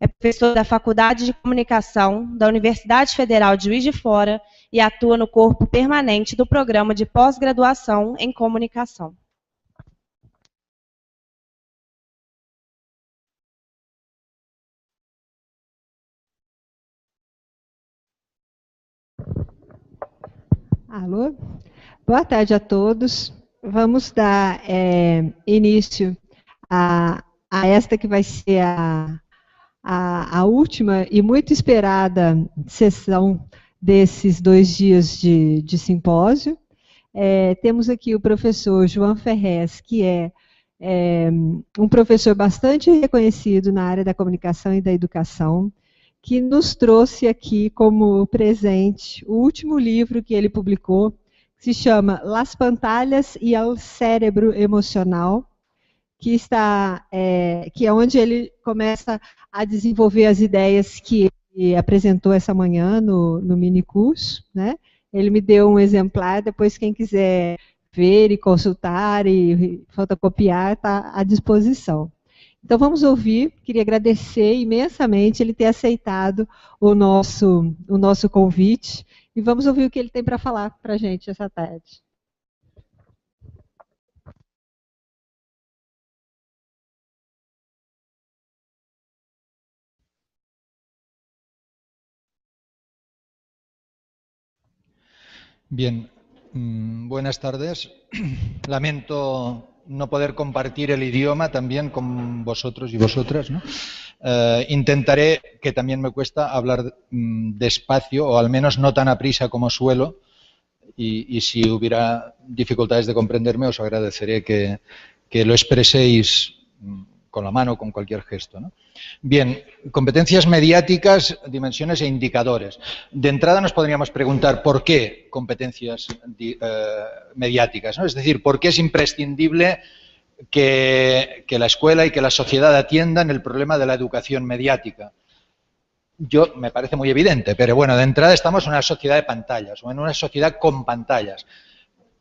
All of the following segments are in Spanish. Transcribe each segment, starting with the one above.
É professor da Faculdade de Comunicação da Universidade Federal de Juiz de Fora e atua no corpo permanente do Programa de Pós-Graduação em Comunicação. Alô? Boa tarde a todos. Vamos dar início a esta que vai ser a última e muito esperada sessão desses 2 dias de simpósio. Temos aqui o professor João Ferrez, que é um professor bastante reconhecido na área da comunicação e da educação, que nos trouxe aqui como presente o último livro que ele publicou, que se chama Las Pantallas y el Cérebro Emocional, que é onde ele começa a desenvolver as ideias que ele apresentou essa manhã no minicurso, né? Ele me deu um exemplar, depois quem quiser ver e consultar e fotocopiar está à disposição. Então vamos ouvir, queria agradecer imensamente ele ter aceitado o nosso convite e vamos ouvir o que ele tem para falar para a gente essa tarde. Bien, buenas tardes. Lamento no poder compartir el idioma también con vosotros y vosotras, ¿no? Intentaré, que también me cuesta, hablar despacio, o al menos no tan aprisa como suelo, y si hubiera dificultades de comprenderme, os agradeceré que lo expreséis con la mano o con cualquier gesto, ¿no? Bien, competencias mediáticas, dimensiones e indicadores. De entrada nos podríamos preguntar por qué competencias mediáticas, ¿no? Es decir, por qué es imprescindible que la escuela y que la sociedad atiendan el problema de la educación mediática. Me parece muy evidente, pero bueno, de entrada estamos en una sociedad de pantallas, o en una sociedad con pantallas.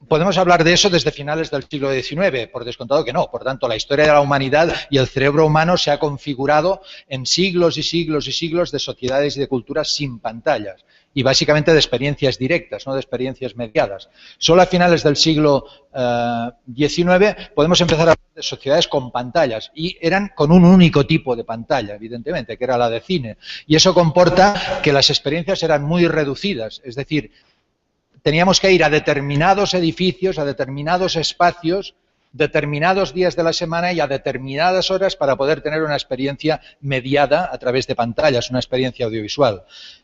Podemos hablar de eso desde finales del siglo XIX, por descontado que no. Por tanto, la historia de la humanidad y el cerebro humano se ha configurado en siglos y siglos y siglos de sociedades y de culturas sin pantallas, y básicamente de experiencias directas, no de experiencias mediadas. Solo a finales del siglo XIX podemos empezar a hablar de sociedades con pantallas, y eran con un único tipo de pantalla, evidentemente, que era la de cine. Y eso comporta que las experiencias eran muy reducidas, es decir, teníamos que ir a determinados edificios, a determinados espacios, determinados días de la semana y a determinadas horas para poder tener una experiencia mediada a través de pantallas, una experiencia audiovisual.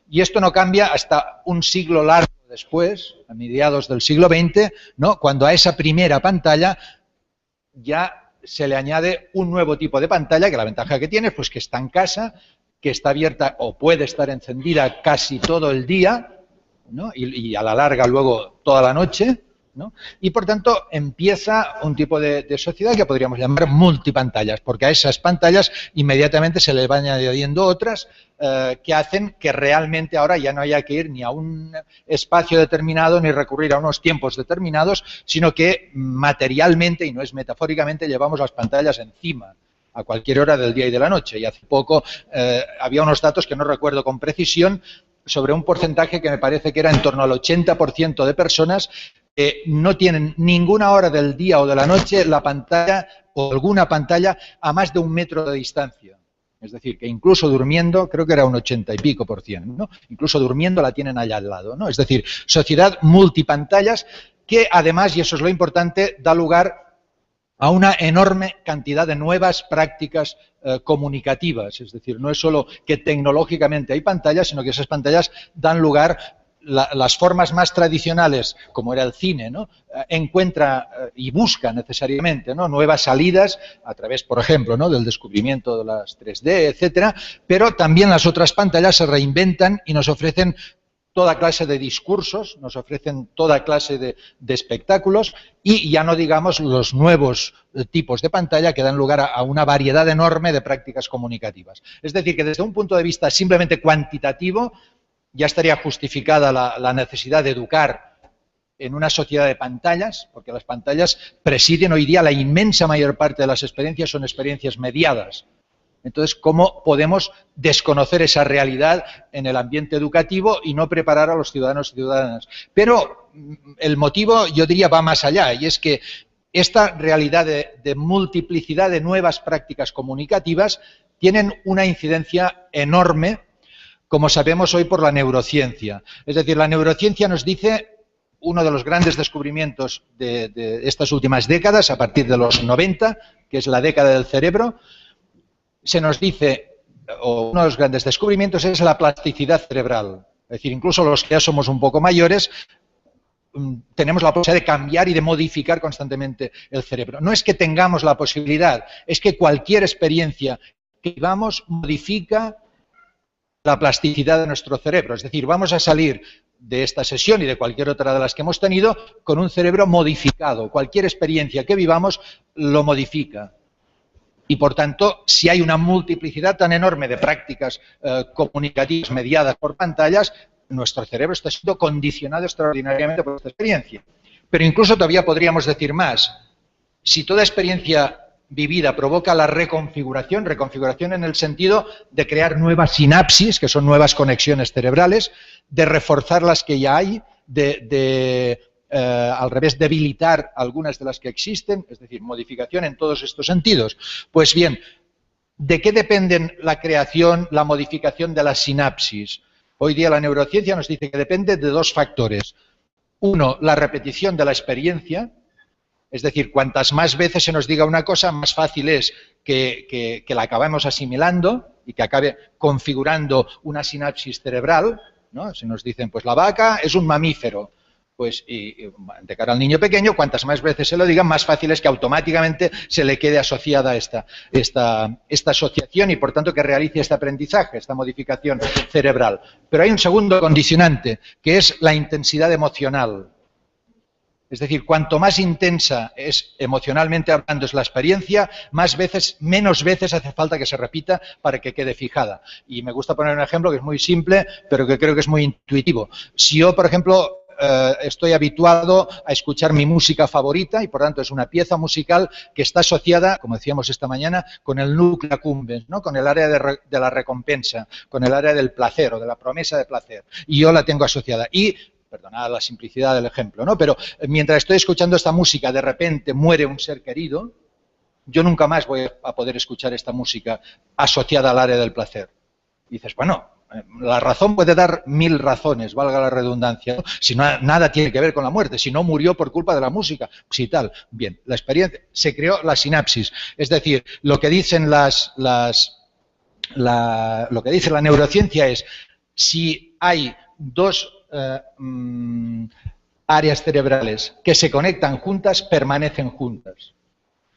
Y esto no cambia hasta un siglo largo después, a mediados del siglo XX, ¿no? Cuando a esa primera pantalla ya se le añade un nuevo tipo de pantalla, que la ventaja que tiene es pues, que está en casa, que está abierta o puede estar encendida casi todo el día, ¿no? Y a la larga luego toda la noche, ¿no? Y por tanto empieza un tipo de sociedad que podríamos llamar multipantallas, porque a esas pantallas inmediatamente se le van añadiendo otras que hacen que realmente ahora ya no haya que ir ni a un espacio determinado ni recurrir a unos tiempos determinados, sino que materialmente, y no es metafóricamente, llevamos las pantallas encima a cualquier hora del día y de la noche. Y hace poco había unos datos que no recuerdo con precisión, sobre un porcentaje que me parece que era en torno al 80% de personas que no tienen ninguna hora del día o de la noche la pantalla o alguna pantalla a más de 1 metro de distancia. Es decir, que incluso durmiendo, creo que era un 80 y pico por ciento, ¿no? Incluso durmiendo la tienen allá al lado, ¿no? Es decir, sociedad multipantallas que además, y eso es lo importante, da lugar a una enorme cantidad de nuevas prácticas comunicativas. Es decir, no es solo que tecnológicamente hay pantallas, sino que esas pantallas dan lugar, las formas más tradicionales, como era el cine, ¿no? Encuentra y busca necesariamente, ¿no? Nuevas salidas a través, por ejemplo, ¿no? Del descubrimiento de las 3D, etcétera, pero también las otras pantallas se reinventan y nos ofrecen toda clase de discursos, nos ofrecen toda clase de espectáculos, y ya no digamos los nuevos tipos de pantalla que dan lugar a una variedad enorme de prácticas comunicativas. Es decir, que desde un punto de vista simplemente cuantitativo ya estaría justificada la necesidad de educar en una sociedad de pantallas, porque las pantallas presiden hoy día la inmensa mayor parte de las experiencias, son experiencias mediadas Entonces, ¿cómo podemos desconocer esa realidad en el ambiente educativo y no preparar a los ciudadanos y ciudadanas? Pero el motivo, yo diría, va más allá, y es que esta realidad de multiplicidad de nuevas prácticas comunicativas tienen una incidencia enorme, como sabemos hoy, por la neurociencia. Es decir, la neurociencia nos dice, uno de los grandes descubrimientos de estas últimas décadas, a partir de los 90, que es la década del cerebro, se nos dice, o uno de los grandes descubrimientos es la plasticidad cerebral. Es decir, incluso los que ya somos un poco mayores, tenemos la posibilidad de cambiar y de modificar constantemente el cerebro. No es que tengamos la posibilidad, es que cualquier experiencia que vivamos modifica la plasticidad de nuestro cerebro. Es decir, vamos a salir de esta sesión y de cualquier otra de las que hemos tenido con un cerebro modificado. Cualquier experiencia que vivamos lo modifica. Y, por tanto, si hay una multiplicidad tan enorme de prácticas comunicativas mediadas por pantallas, nuestro cerebro está siendo condicionado extraordinariamente por esta experiencia. Pero incluso todavía podríamos decir más. Si toda experiencia vivida provoca la reconfiguración en el sentido de crear nuevas sinapsis, que son nuevas conexiones cerebrales, de reforzar las que ya hay, al revés, debilitar algunas de las que existen, es decir, modificación en todos estos sentidos. Pues bien, ¿de qué dependen la creación, la modificación de las sinapsis? Hoy día la neurociencia nos dice que depende de dos factores. Uno, la repetición de la experiencia, es decir, cuantas más veces se nos diga una cosa, más fácil es que la acabemos asimilando y que acabe configurando una sinapsis cerebral, ¿no? Se nos dicen, pues la vaca es un mamífero. Pues y de cara al niño pequeño, cuantas más veces se lo digan, más fácil es que automáticamente se le quede asociada esta asociación y, por tanto, que realice este aprendizaje, esta modificación cerebral. Pero hay un segundo condicionante, que es la intensidad emocional. Es decir, cuanto más intensa es emocionalmente hablando es la experiencia, menos veces hace falta que se repita para que quede fijada. Y me gusta poner un ejemplo que es muy simple, pero que creo que es muy intuitivo. Si yo, por ejemplo, estoy habituado a escuchar mi música favorita y, por tanto, es una pieza musical que está asociada, como decíamos esta mañana, con el núcleo accumbens, ¿no? Con el área de la recompensa, con el área del placer o de la promesa de placer. Y yo la tengo asociada. Y, perdonad la simplicidad del ejemplo, ¿no? Pero mientras estoy escuchando esta música, de repente muere un ser querido, yo nunca más voy a poder escuchar esta música asociada al área del placer. Y dices, bueno, la razón puede dar 1000 razones, valga la redundancia, ¿no? Si no, nada tiene que ver con la muerte, si no murió por culpa de la música, si tal. Bien, la experiencia, se creó la sinapsis, es decir, lo que dicen lo que dice la neurociencia es, si hay dos áreas cerebrales que se conectan juntas, permanecen juntas.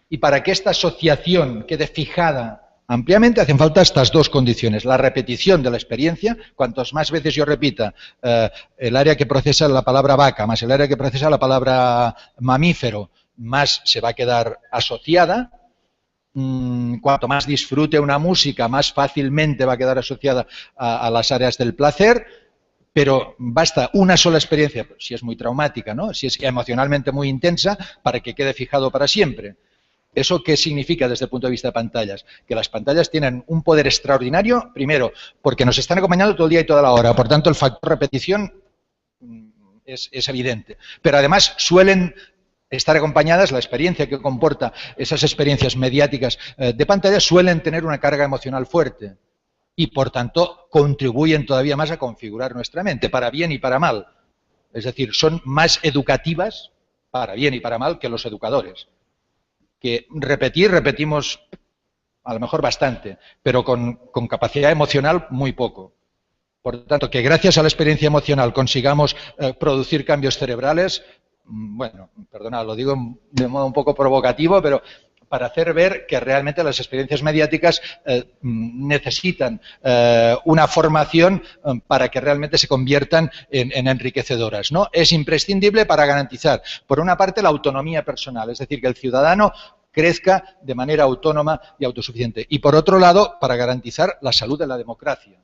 Y para que esta asociación quede fijada ampliamente, hacen falta estas dos condiciones. La repetición de la experiencia, cuantas más veces yo repita el área que procesa la palabra vaca, más el área que procesa la palabra mamífero, más se va a quedar asociada. Cuanto más disfrute una música, más fácilmente va a quedar asociada a las áreas del placer. Pero basta una sola experiencia, si es muy traumática, ¿no? Si es emocionalmente muy intensa, para que quede fijado para siempre. ¿Eso qué significa desde el punto de vista de pantallas? Que las pantallas tienen un poder extraordinario, primero, porque nos están acompañando todo el día y toda la hora, por tanto el factor repetición es evidente. Pero además suelen estar acompañadas, la experiencia que comporta esas experiencias mediáticas de pantallas suelen tener una carga emocional fuerte. Y, por tanto, contribuyen todavía más a configurar nuestra mente, para bien y para mal. Es decir, son más educativas, para bien y para mal, que los educadores. Que repetimos a lo mejor bastante, pero con capacidad emocional muy poco. Por tanto, que gracias a la experiencia emocional consigamos producir cambios cerebrales, bueno, perdonad, lo digo de modo un poco provocativo, pero para hacer ver que realmente las experiencias mediáticas necesitan una formación para que realmente se conviertan en enriquecedoras, ¿no? Es imprescindible para garantizar, por una parte, la autonomía personal, es decir, que el ciudadano crezca de manera autónoma y autosuficiente. Y, por otro lado, para garantizar la salud de la democracia.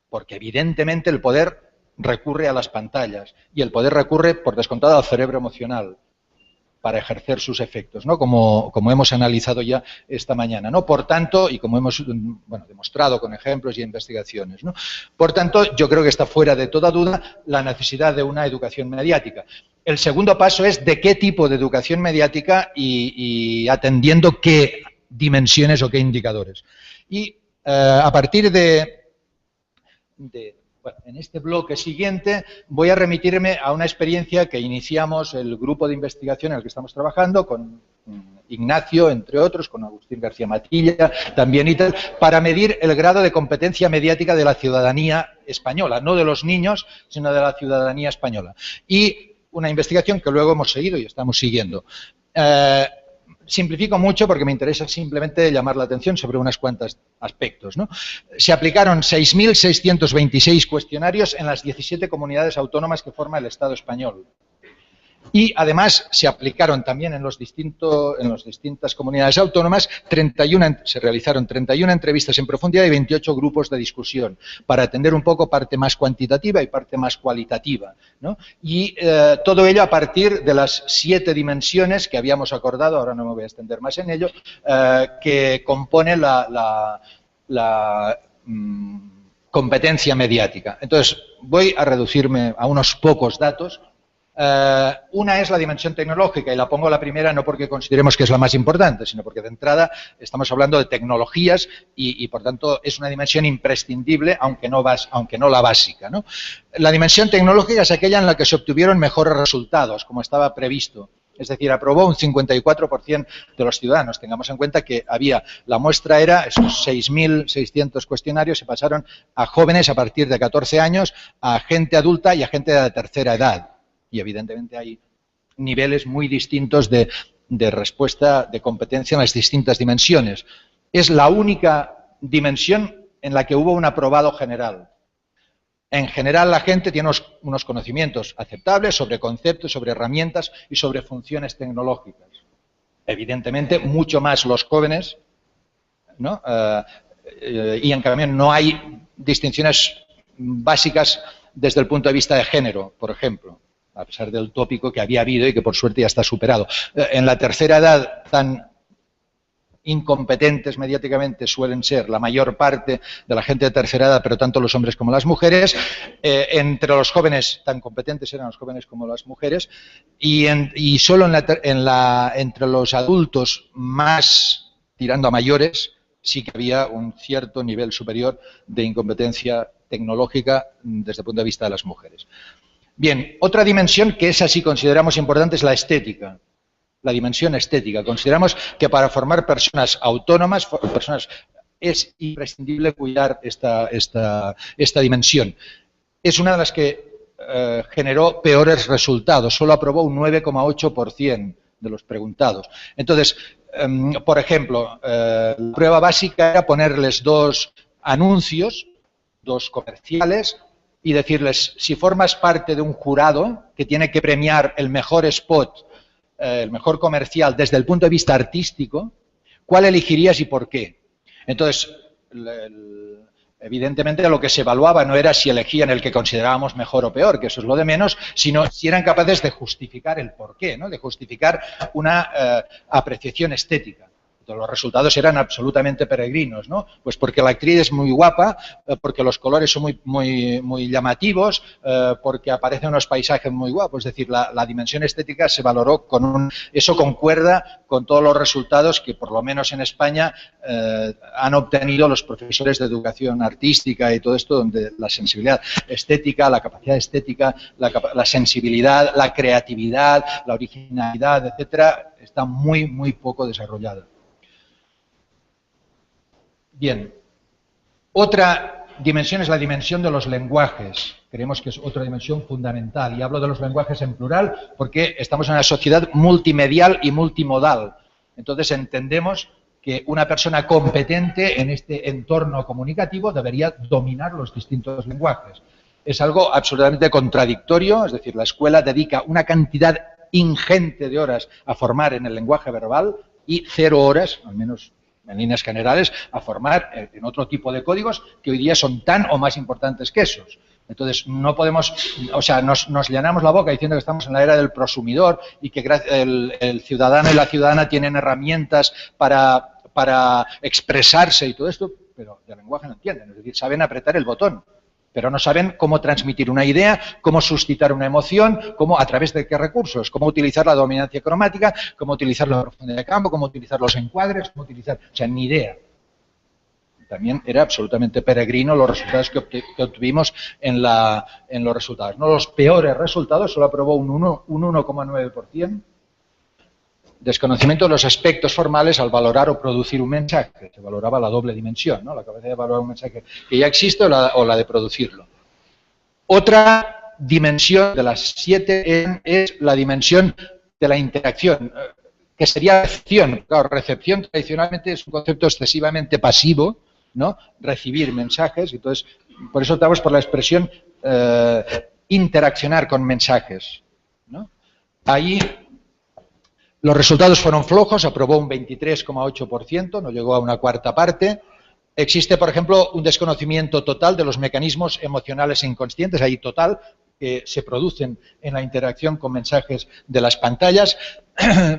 Porque, evidentemente, el poder recurre a las pantallas y el poder recurre, por descontado, al cerebro emocional. para ejercer sus efectos, ¿no? Como hemos analizado ya esta mañana, ¿no? Por tanto, y como hemos demostrado con ejemplos y investigaciones, ¿no? Por tanto, yo creo que está fuera de toda duda la necesidad de una educación mediática. El segundo paso es de qué tipo de educación mediática y atendiendo qué dimensiones o qué indicadores. Y a partir bueno, en este bloque siguiente voy a remitirme a una experiencia que iniciamos el grupo de investigación en el que estamos trabajando con Ignacio, entre otros, con Agustín García Matilla, también y tal, para medir el grado de competencia mediática de la ciudadanía española, no de los niños, sino de la ciudadanía española. Y una investigación que luego hemos seguido y estamos siguiendo. Simplifico mucho porque me interesa simplemente llamar la atención sobre unos cuantos aspectos, ¿no? Se aplicaron 6.626 cuestionarios en las 17 comunidades autónomas que forma el Estado español. Y además se aplicaron también en las distintas comunidades autónomas, se realizaron 31 entrevistas en profundidad y 28 grupos de discusión para atender un poco parte más cuantitativa y parte más cualitativa, ¿no? Y todo ello a partir de las 7 dimensiones que habíamos acordado, ahora no me voy a extender más en ello, que compone la competencia mediática. Entonces, voy a reducirme a unos pocos datos. Una es la dimensión tecnológica y la pongo la primera no porque consideremos que es la más importante, sino porque de entrada estamos hablando de tecnologías y por tanto es una dimensión imprescindible, aunque no la básica, ¿no? La dimensión tecnológica es aquella en la que se obtuvieron mejores resultados, como estaba previsto. Es decir, aprobó un 54% de los ciudadanos. Tengamos en cuenta que la muestra era, esos 6.600 cuestionarios se pasaron a jóvenes a partir de 14 años, a gente adulta y a gente de tercera edad. Y evidentemente hay niveles muy distintos de respuesta, de competencia en las distintas dimensiones. Es la única dimensión en la que hubo un aprobado general. En general la gente tiene unos conocimientos aceptables sobre conceptos, sobre herramientas y sobre funciones tecnológicas. Evidentemente mucho más los jóvenes, ¿no? Y en cambio no hay distinciones básicas desde el punto de vista de género, por ejemplo, a pesar del tópico que había habido y que por suerte ya está superado. En la tercera edad tan incompetentes mediáticamente suelen ser la mayor parte de la gente de tercera edad, pero tanto los hombres como las mujeres. Entre los jóvenes tan competentes eran los jóvenes como las mujeres y solo entre los adultos más tirando a mayores sí que había un cierto nivel superior de incompetencia tecnológica desde el punto de vista de las mujeres. Bien, otra dimensión que esa sí consideramos importante es la estética, la dimensión estética. Consideramos que para formar personas autónomas, es imprescindible cuidar esta dimensión. Es una de las que generó peores resultados, solo aprobó un 9,8% de los preguntados. Entonces, por ejemplo, la prueba básica era ponerles 2 anuncios, 2 comerciales, y decirles, si formas parte de un jurado que tiene que premiar el mejor spot, el mejor comercial desde el punto de vista artístico, ¿cuál elegirías y por qué? Entonces, evidentemente lo que se evaluaba no era si elegían el que considerábamos mejor o peor, que eso es lo de menos, sino si eran capaces de justificar el porqué, ¿no? De justificar una apreciación estética. Los resultados eran absolutamente peregrinos, ¿no? Pues porque la actriz es muy guapa, porque los colores son muy llamativos, porque aparecen unos paisajes muy guapos. Es decir, la dimensión estética se valoró eso concuerda con todos los resultados que, por lo menos en España, han obtenido los profesores de educación artística y todo esto, donde la sensibilidad estética, la capacidad estética, la sensibilidad, la creatividad, la originalidad, etcétera, está muy poco desarrollada. Bien, otra dimensión es la dimensión de los lenguajes. Creemos que es otra dimensión fundamental. Y hablo de los lenguajes en plural porque estamos en una sociedad multimedial y multimodal. Entonces entendemos que una persona competente en este entorno comunicativo debería dominar los distintos lenguajes. Es algo absolutamente contradictorio, es decir, la escuela dedica una cantidad ingente de horas a formar en el lenguaje verbal y 0 horas, al menos en líneas generales, a formar en otro tipo de códigos que hoy día son tan o más importantes que esos. Entonces, no podemos, o sea, nos llenamos la boca diciendo que estamos en la era del prosumidor y que el ciudadano y la ciudadana tienen herramientas para expresarse y todo esto, pero de lenguaje no entienden, es decir, saben apretar el botón, pero no saben cómo transmitir una idea, cómo suscitar una emoción, cómo, a través de qué recursos, cómo utilizar la dominancia cromática, cómo utilizar la profundidad de campo, cómo utilizar los encuadres, cómo utilizar, o sea, ni idea. También era absolutamente peregrino los resultados que obtuvimos en los resultados. No los peores resultados, solo aprobó un 1,9%. Desconocimiento de los aspectos formales al valorar o producir un mensaje. Se valoraba la doble dimensión, ¿no? La capacidad de valorar un mensaje que ya existe o la de producirlo. Otra dimensión de las 7 es la dimensión de la interacción, que sería recepción. Claro, recepción tradicionalmente es un concepto excesivamente pasivo, ¿no? Recibir mensajes, entonces por eso optamos por la expresión interaccionar con mensajes, ¿no? Ahí los resultados fueron flojos, aprobó un 23,8%, no llegó a una cuarta parte. Existe, por ejemplo, un desconocimiento total de los mecanismos emocionales e inconscientes, ahí total, que se producen en la interacción con mensajes de las pantallas.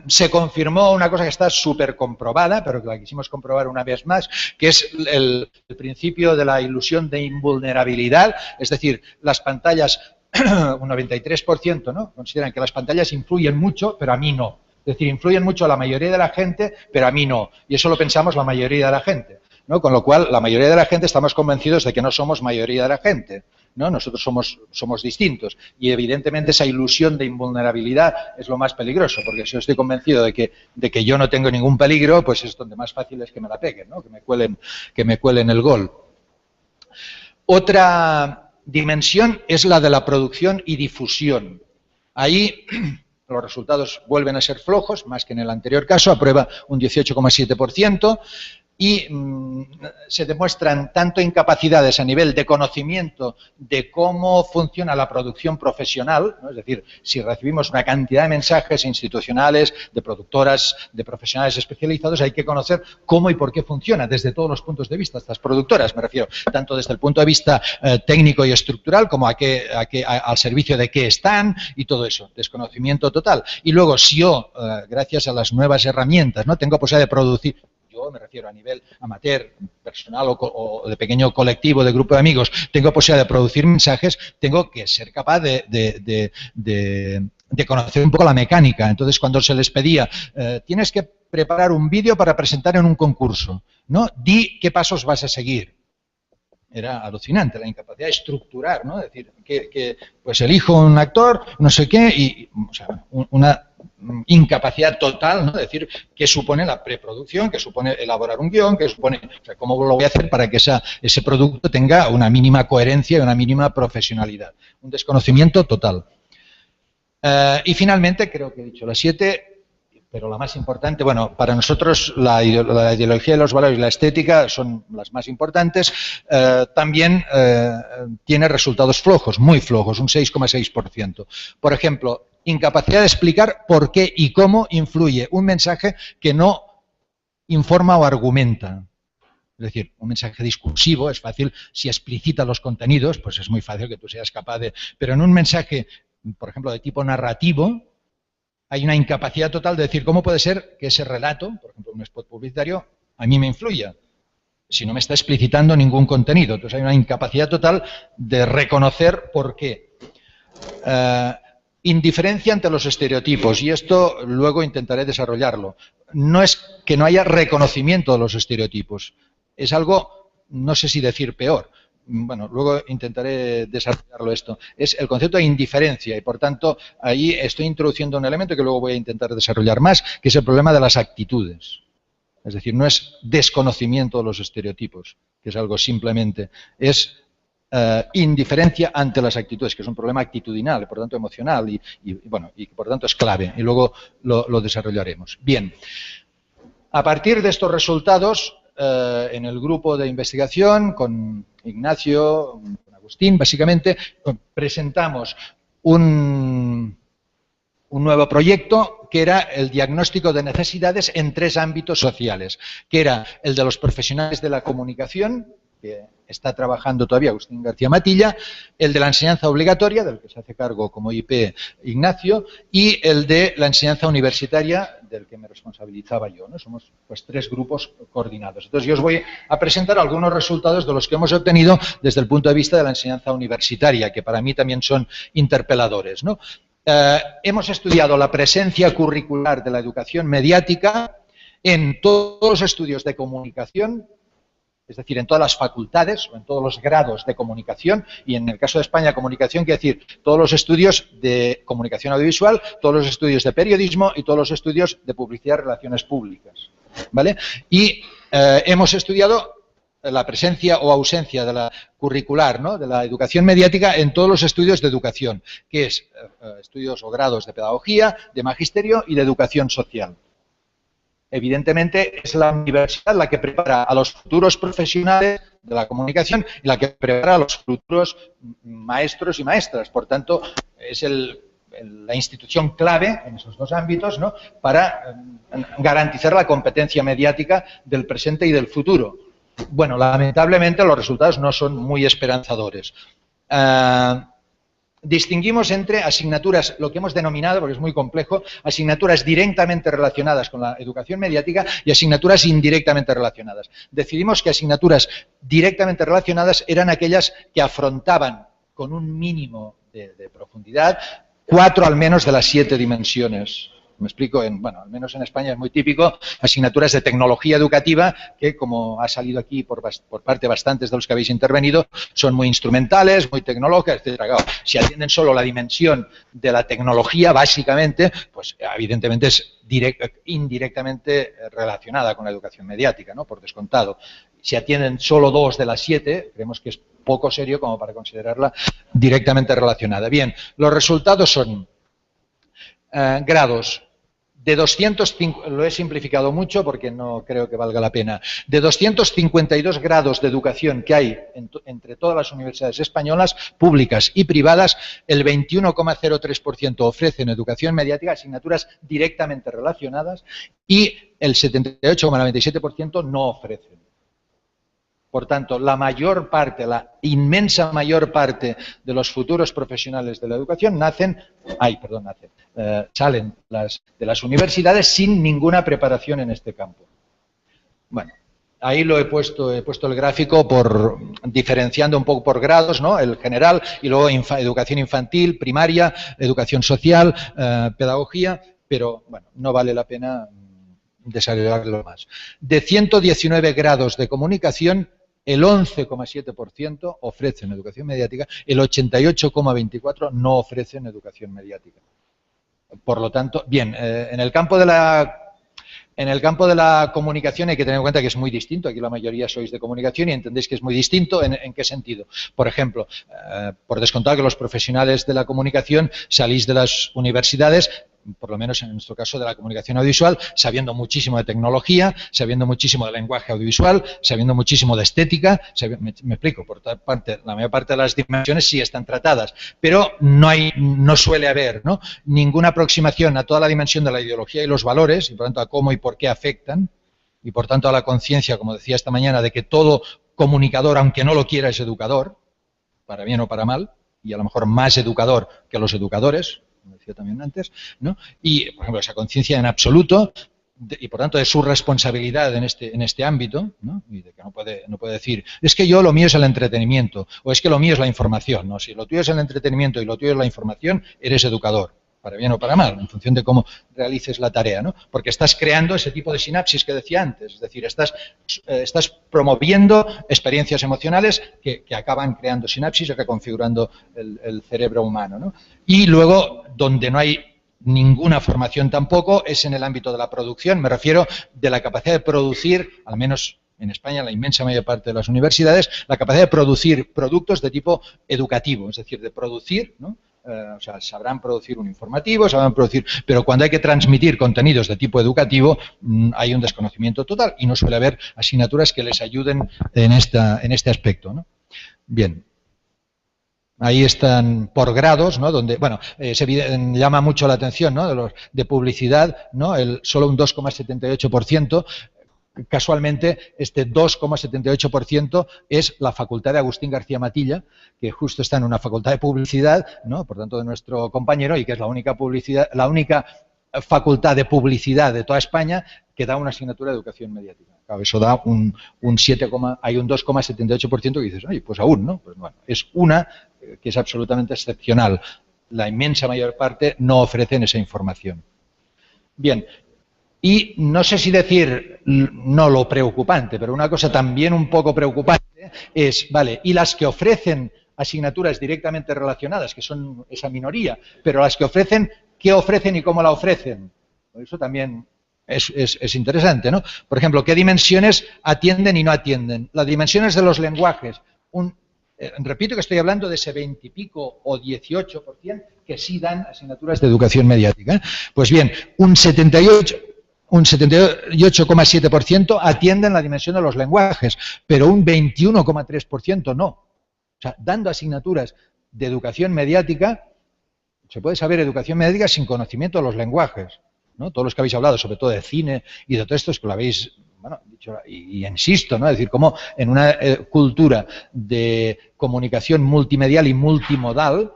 Se confirmó una cosa que está súper comprobada, pero que la quisimos comprobar una vez más, que es el principio de la ilusión de invulnerabilidad, es decir, las pantallas, un 93%, ¿no? Consideran que las pantallas influyen mucho, pero a mí no. Es decir, influyen mucho a la mayoría de la gente, pero a mí no. Y eso lo pensamos la mayoría de la gente, ¿no? Con lo cual, la mayoría de la gente estamos convencidos de que no somos mayoría de la gente, ¿no? Nosotros somos distintos. Y evidentemente esa ilusión de invulnerabilidad es lo más peligroso, porque si yo estoy convencido de que yo no tengo ningún peligro, pues es donde más fácil es que me la peguen, ¿no? Que me cuelen el gol. Otra dimensión es la de la producción y difusión. Ahí los resultados vuelven a ser flojos, más que en el anterior caso, aprueba un 18,7%. Y se demuestran tanto incapacidades a nivel de conocimiento de cómo funciona la producción profesional, ¿no? Es decir, si recibimos una cantidad de mensajes institucionales, de productoras, de profesionales especializados, hay que conocer cómo y por qué funciona desde todos los puntos de vista estas productoras, me refiero, tanto desde el punto de vista técnico y estructural como al servicio de qué están y todo eso, desconocimiento total. Y luego, si yo, gracias a las nuevas herramientas, ¿no? tengo posibilidad de producir, yo me refiero a nivel amateur, personal o de pequeño colectivo, de grupo de amigos, tengo posibilidad de producir mensajes, tengo que ser capaz de conocer un poco la mecánica. Entonces, cuando se les pedía, tienes que preparar un vídeo para presentar en un concurso, ¿no? Di qué pasos vas a seguir. Era alucinante la incapacidad de estructurar, ¿no? Es decir, que pues elijo un actor, no sé qué, y o sea, una incapacidad total, ¿no? Es decir, qué supone la preproducción, qué supone elaborar un guión, qué supone, o sea, cómo lo voy a hacer para que ese producto tenga una mínima coherencia y una mínima profesionalidad. Un desconocimiento total. Y finalmente, creo que he dicho las 7, pero la más importante, bueno, para nosotros la ideología de los valores y la estética son las más importantes. También tiene resultados flojos, muy flojos, un 6,6%. Por ejemplo, incapacidad de explicar por qué y cómo influye un mensaje que no informa o argumenta. Es decir, un mensaje discursivo es fácil, si explicita los contenidos, pues es muy fácil que tú seas capaz de... Pero en un mensaje, por ejemplo, de tipo narrativo, hay una incapacidad total de decir cómo puede ser que ese relato, por ejemplo, un spot publicitario, a mí me influya, si no me está explicitando ningún contenido. Entonces hay una incapacidad total de reconocer por qué. Indiferencia ante los estereotipos, y esto luego intentaré desarrollarlo. No es que no haya reconocimiento de los estereotipos, es algo, no sé si decir peor. Bueno, luego intentaré desarrollarlo esto. Es el concepto de indiferencia y, por tanto, ahí estoy introduciendo un elemento que luego voy a intentar desarrollar más, que es el problema de las actitudes. Es decir, no es desconocimiento de los estereotipos, que es algo simplemente, es indiferencia ante las actitudes, que es un problema actitudinal, y por tanto emocional, y por tanto es clave, y luego lo desarrollaremos. Bien, a partir de estos resultados, en el grupo de investigación, con Ignacio, con Agustín, básicamente, presentamos un nuevo proyecto que era el diagnóstico de necesidades en 3 ámbitos sociales, que era el de los profesionales de la comunicación, que está trabajando todavía Agustín García Matilla, el de la enseñanza obligatoria, del que se hace cargo como IP Ignacio, y el de la enseñanza universitaria, del que me responsabilizaba yo, ¿no? Somos pues 3 grupos coordinados. Entonces yo os voy a presentar algunos resultados de los que hemos obtenido desde el punto de vista de la enseñanza universitaria, que para mí también son interpeladores, ¿no? Hemos estudiado la presencia curricular de la educación mediática en todos los estudios de comunicación, es decir, en todas las facultades o en todos los grados de comunicación, y en el caso de España, comunicación quiere decir todos los estudios de comunicación audiovisual, todos los estudios de periodismo y todos los estudios de publicidad y relaciones públicas, ¿vale? Y hemos estudiado la presencia o ausencia de la curricular, ¿no?, de la educación mediática en todos los estudios de educación, que es estudios o grados de pedagogía, de magisterio y de educación social. Evidentemente es la universidad la que prepara a los futuros profesionales de la comunicación y la que prepara a los futuros maestros y maestras. Por tanto, es la institución clave en esos 2 ámbitos, ¿no?, para garantizar la competencia mediática del presente y del futuro. Bueno, lamentablemente los resultados no son muy esperanzadores. Distinguimos entre asignaturas, lo que hemos denominado, porque es muy complejo, asignaturas directamente relacionadas con la educación mediática y asignaturas indirectamente relacionadas. Decidimos que asignaturas directamente relacionadas eran aquellas que afrontaban con un mínimo de profundidad 4 al menos de las 7 dimensiones. Me explico, bueno, al menos en España es muy típico, asignaturas de tecnología educativa que, como ha salido aquí por parte de bastantes de los que habéis intervenido, son muy instrumentales, muy tecnológicas, etcétera. Claro, si atienden solo la dimensión de la tecnología, básicamente, pues evidentemente es indirectamente relacionada con la educación mediática, ¿no?, por descontado. Si atienden solo 2 de las 7, creemos que es poco serio como para considerarla directamente relacionada. Bien, los resultados son grados. De 205, lo he simplificado mucho porque no creo que valga la pena, de 252 grados de educación que hay entre todas las universidades españolas, públicas y privadas, el 21,03% ofrecen educación mediática, asignaturas directamente relacionadas, y el 78,97% no ofrecen. Por tanto, la mayor parte, la inmensa mayor parte de los futuros profesionales de la educación salen de las universidades sin ninguna preparación en este campo. Bueno, ahí lo he puesto el gráfico diferenciando un poco por grados, ¿no?, el general y luego educación infantil, primaria, educación social, pedagogía, pero bueno, no vale la pena desagregarlo más. De 119 grados de comunicación, el 11,7% ofrecen educación mediática, el 88,24% no ofrecen educación mediática. Por lo tanto, bien, en el campo de la comunicación hay que tener en cuenta que es muy distinto. Aquí la mayoría sois de comunicación y entendéis que es muy distinto. ¿En qué sentido? Por ejemplo, por descontado que los profesionales de la comunicación salís de las universidades, por lo menos en nuestro caso de la comunicación audiovisual, sabiendo muchísimo de tecnología, sabiendo muchísimo de lenguaje audiovisual, sabiendo muchísimo de estética, me explico, por otra parte, la mayor parte de las dimensiones sí están tratadas, pero no suele haber, ¿no?, ninguna aproximación a toda la dimensión de la ideología y los valores, y por tanto a cómo y por qué afectan, y por tanto a la conciencia, como decía esta mañana, de que todo comunicador, aunque no lo quiera, es educador, para bien o para mal, y a lo mejor más educador que los educadores, como decía también antes, ¿no? Y, por ejemplo, esa conciencia en absoluto, y por tanto de su responsabilidad en este ámbito, ¿no?, y de que no puede decir, es que lo mío es el entretenimiento, o es que lo mío es la información, ¿no? Si lo tuyo es el entretenimiento y lo tuyo es la información, eres educador, para bien o para mal, en función de cómo realices la tarea, ¿no? Porque estás creando ese tipo de sinapsis que decía antes, es decir, estás promoviendo experiencias emocionales que acaban creando sinapsis o que configurando el cerebro humano, ¿no? Y luego, donde no hay ninguna formación tampoco, es en el ámbito de la producción, me refiero de la capacidad de producir, al menos en España, la inmensa mayor parte de las universidades, la capacidad de producir productos de tipo educativo, es decir, de producir, ¿no? O sea, sabrán producir un informativo, sabrán producir, pero cuando hay que transmitir contenidos de tipo educativo hay un desconocimiento total y no suele haber asignaturas que les ayuden en este aspecto, ¿no? Bien. Ahí están por grados, ¿no? Donde, bueno, llama mucho la atención, ¿no?, de publicidad, ¿no? Solo un 2,78%. casualmente, este 2,78% es la facultad de Agustín García Matilla, que justo está en una facultad de publicidad, ¿no? Por tanto, de nuestro compañero, y que es la única facultad de publicidad de toda España que da una asignatura de educación mediática. Claro, eso da un 2,78% que dices, oye, pues aún, ¿no? Pues bueno, es una que es absolutamente excepcional. La inmensa mayor parte no ofrecen esa información. Bien, y no sé si decir, no lo preocupante, pero una cosa también un poco preocupante es, vale, y las que ofrecen asignaturas directamente relacionadas, que son esa minoría, pero las que ofrecen, ¿qué ofrecen y cómo la ofrecen? Eso también es interesante, ¿no? Por ejemplo, ¿qué dimensiones atienden y no atienden? Las dimensiones de los lenguajes. Repito que estoy hablando de ese 20 y pico o 18% que sí dan asignaturas de educación mediática. Pues bien, un 78,7% atienden la dimensión de los lenguajes, pero un 21,3% no. O sea, dando asignaturas de educación mediática, se puede saber educación mediática sin conocimiento de los lenguajes, ¿no? Todos los que habéis hablado, sobre todo de cine y de todo esto, es que lo habéis, bueno, dicho, y insisto, ¿no? Es decir, cómo en una cultura de comunicación multimedial y multimodal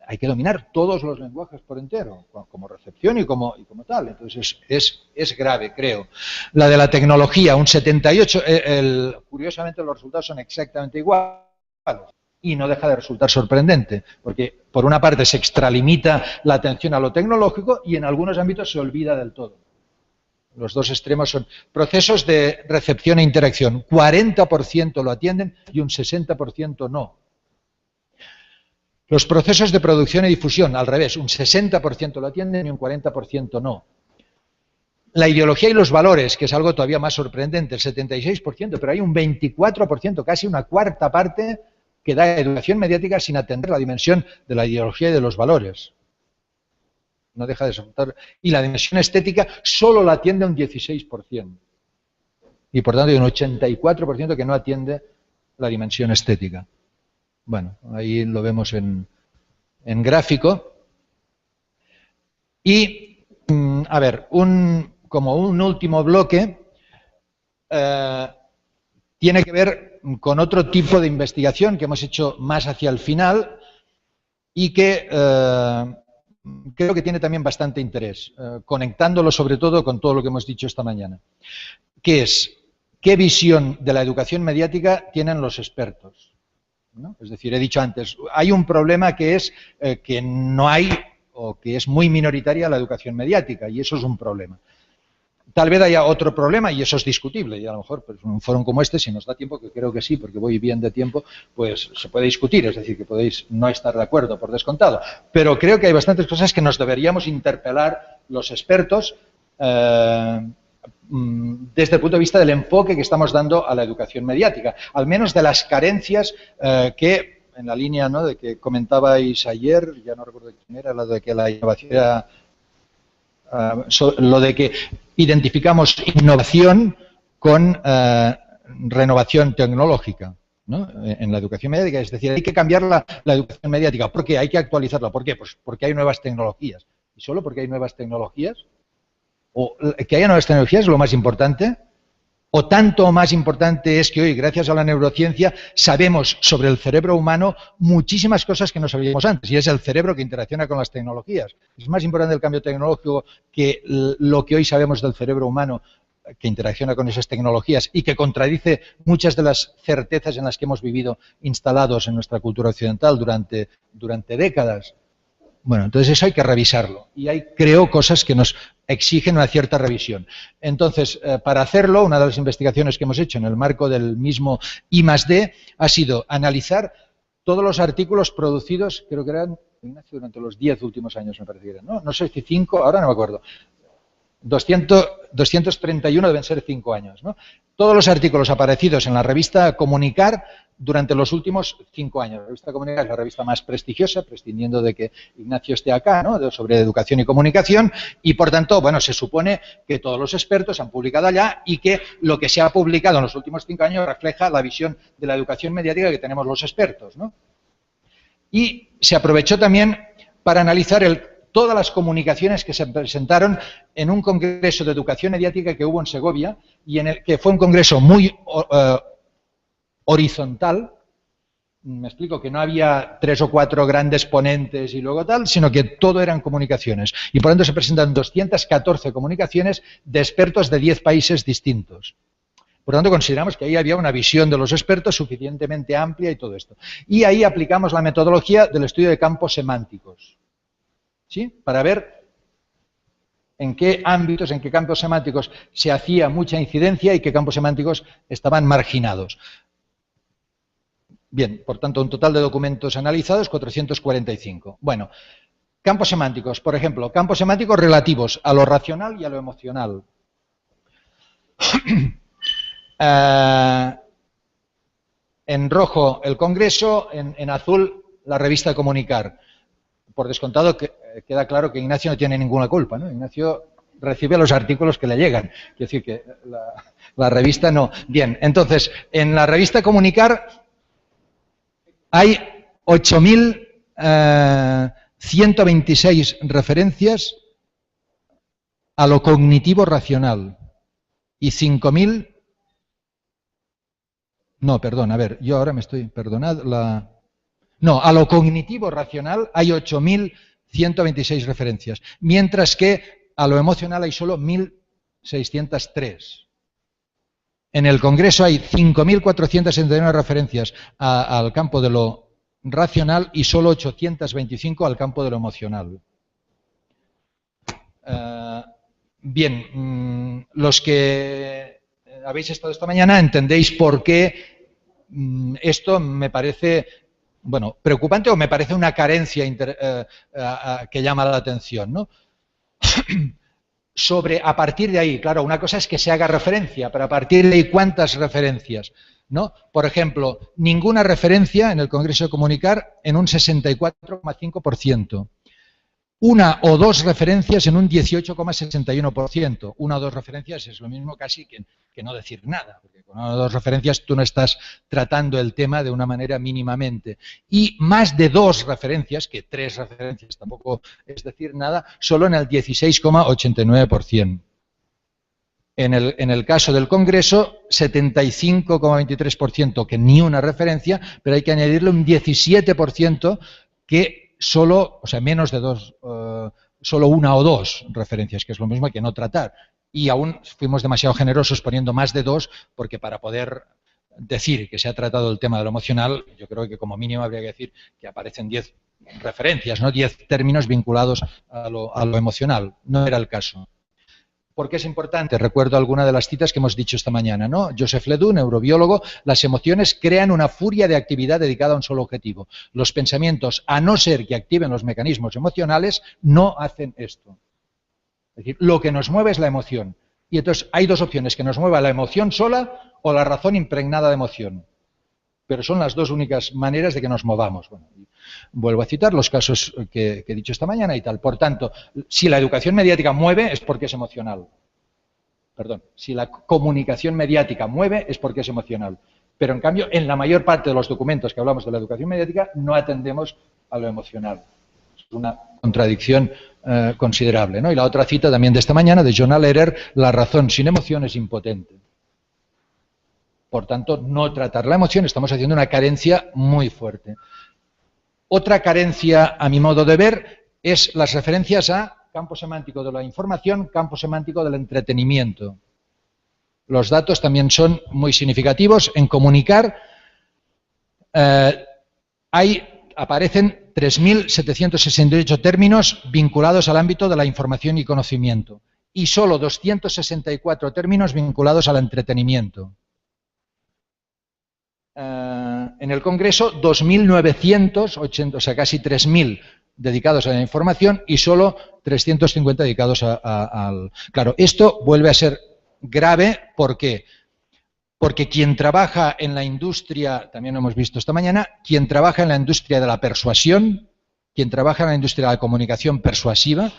hay que dominar todos los lenguajes por entero, como recepción y como tal. Entonces es grave, creo. La de la tecnología, un 78%, curiosamente los resultados son exactamente iguales. Y no deja de resultar sorprendente, porque por una parte se extralimita la atención a lo tecnológico y en algunos ámbitos se olvida del todo. Los dos extremos son procesos de recepción e interacción. 40% lo atienden y un 60% no. Los procesos de producción y difusión, al revés, un 60% lo atienden y un 40% no. La ideología y los valores, que es algo todavía más sorprendente, el 76%, pero hay un 24%, casi una cuarta parte, que da educación mediática sin atender la dimensión de la ideología y de los valores. No deja de soltar. Y la dimensión estética solo la atiende un 16%. Y por tanto hay un 84% que no atiende la dimensión estética. Bueno, ahí lo vemos en gráfico. Y, a ver, como un último bloque, tiene que ver con otro tipo de investigación que hemos hecho más hacia el final y que creo que tiene también bastante interés, conectándolo sobre todo con todo lo que hemos dicho esta mañana, que es qué visión de la educación mediática tienen los expertos, ¿no? Es decir, he dicho antes, hay un problema que es que no hay o que es muy minoritaria la educación mediática y eso es un problema. Tal vez haya otro problema y eso es discutible y a lo mejor pues, en un foro como este, si nos da tiempo, que creo que sí, porque voy bien de tiempo, pues se puede discutir, es decir, que podéis no estar de acuerdo por descontado. Pero creo que hay bastantes cosas que nos deberíamos interpelar los expertos desde el punto de vista del enfoque que estamos dando a la educación mediática, al menos de las carencias que, en la línea, ¿no?, de que comentabais ayer, ya no recuerdo quién era, lo de que la innovación era... lo de que identificamos innovación con renovación tecnológica, ¿no?, en la educación mediática. Es decir, hay que cambiar la educación mediática. ¿Por qué? Hay que actualizarla. ¿Por qué? Pues porque hay nuevas tecnologías. ¿Y solo porque hay nuevas tecnologías? ¿O que haya nuevas tecnologías es lo más importante? ¿O tanto más importante es que hoy, gracias a la neurociencia, sabemos sobre el cerebro humano muchísimas cosas que no sabíamos antes? Y es el cerebro que interacciona con las tecnologías. Es más importante el cambio tecnológico que lo que hoy sabemos del cerebro humano que interacciona con esas tecnologías y que contradice muchas de las certezas en las que hemos vivido instalados en nuestra cultura occidental durante décadas. Bueno, entonces eso hay que revisarlo y hay, creo, cosas que nos exigen una cierta revisión. Entonces, para hacerlo, una de las investigaciones que hemos hecho en el marco del mismo I+D ha sido analizar todos los artículos producidos, creo que eran, Ignacio, durante los 10 últimos años, me parece que eran, ¿no? No sé si 5, ahora no me acuerdo. 231 deben ser 5 años, ¿no? Todos los artículos aparecidos en la revista Comunicar durante los últimos 5 años. La revista Comunicar es la revista más prestigiosa, prescindiendo de que Ignacio esté acá, ¿no?, sobre educación y comunicación, y por tanto, bueno, se supone que todos los expertos han publicado allá y que lo que se ha publicado en los últimos 5 años refleja la visión de la educación mediática que tenemos los expertos, ¿no? Y se aprovechó también para analizar todas las comunicaciones que se presentaron en un congreso de educación mediática que hubo en Segovia, y en el que fue un congreso muy horizontal. Me explico, que no había 3 o 4 grandes ponentes y luego tal, sino que todo eran comunicaciones. Y por lo tanto se presentan 214 comunicaciones de expertos de 10 países distintos. Por lo tanto, consideramos que ahí había una visión de los expertos suficientemente amplia y todo esto. Y ahí aplicamos la metodología del estudio de campos semánticos, ¿sí? Para ver en qué ámbitos, en qué campos semánticos se hacía mucha incidencia y qué campos semánticos estaban marginados. Bien, por tanto, un total de documentos analizados, 445. Bueno, campos semánticos, por ejemplo, campos semánticos relativos a lo racional y a lo emocional. En rojo el Congreso, en azul la revista Comunicar. Por descontado, queda claro que Ignacio no tiene ninguna culpa, ¿no? Ignacio recibe los artículos que le llegan. Quiero decir que la revista no. Bien, entonces, en la revista Comunicar hay 8.126 referencias a lo cognitivo racional y 5.000... No, perdón, a ver, yo ahora me estoy... Perdonad, no, a lo cognitivo racional hay 8.126 referencias, mientras que a lo emocional hay solo 1.603. En el Congreso hay 5.471 referencias al campo de lo racional y solo 825 al campo de lo emocional. Bien, los que habéis estado esta mañana entendéis por qué esto me parece, bueno, preocupante, o me parece una carencia que llama la atención, ¿no? A partir de ahí, claro, una cosa es que se haga referencia, pero a partir de ahí, ¿cuántas referencias? ¿No? Por ejemplo, ninguna referencia en el Congreso de Comunicar en un 64,5%. Una o dos referencias en un 18,61%. Una o dos referencias es lo mismo casi que no decir nada, porque con una o dos referencias tú no estás tratando el tema de una manera mínimamente. Y más de 2 referencias, que 3 referencias tampoco es decir nada, solo en el 16,89%. En el caso del Congreso, 75,23% que ni una referencia, pero hay que añadirle un 17% que solo, o sea, menos de 2, solo 1 o 2 referencias, que es lo mismo que no tratar. Y aún fuimos demasiado generosos poniendo más de 2, porque para poder decir que se ha tratado el tema de lo emocional, yo creo que como mínimo habría que decir que aparecen 10 referencias, ¿no? 10 términos vinculados a lo emocional. No era el caso. ¿Por qué es importante? Recuerdo alguna de las citas que hemos dicho esta mañana, ¿no? Joseph Ledoux, neurobiólogo: las emociones crean una furia de actividad dedicada a un solo objetivo. Los pensamientos, a no ser que activen los mecanismos emocionales, no hacen esto. Es decir, lo que nos mueve es la emoción. Y entonces hay 2 opciones: que nos mueva la emoción sola o la razón impregnada de emoción. Pero son las 2 únicas maneras de que nos movamos. Bueno, vuelvo a citar los casos que he dicho esta mañana y tal. Por tanto, si la educación mediática mueve es porque es emocional. Perdón, si la comunicación mediática mueve es porque es emocional. Pero en cambio, en la mayor parte de los documentos que hablamos de la educación mediática no atendemos a lo emocional. Es una contradicción considerable, ¿no? Y la otra cita también de esta mañana, de John A. Lehrer: la razón sin emoción es impotente. Por tanto, no tratar la emoción, estamos haciendo una carencia muy fuerte. Otra carencia, a mi modo de ver, es las referencias a campo semántico de la información, campo semántico del entretenimiento. Los datos también son muy significativos. En Comunicar aparecen 3.768 términos vinculados al ámbito de la información y conocimiento y solo 264 términos vinculados al entretenimiento. En el Congreso, 2.980, o sea, casi 3.000 dedicados a la información y solo 350 dedicados al... Claro, esto vuelve a ser grave. ¿Por qué? Porque quien trabaja en la industria, también lo hemos visto esta mañana, quien trabaja en la industria de la persuasión, quien trabaja en la industria de la comunicación persuasiva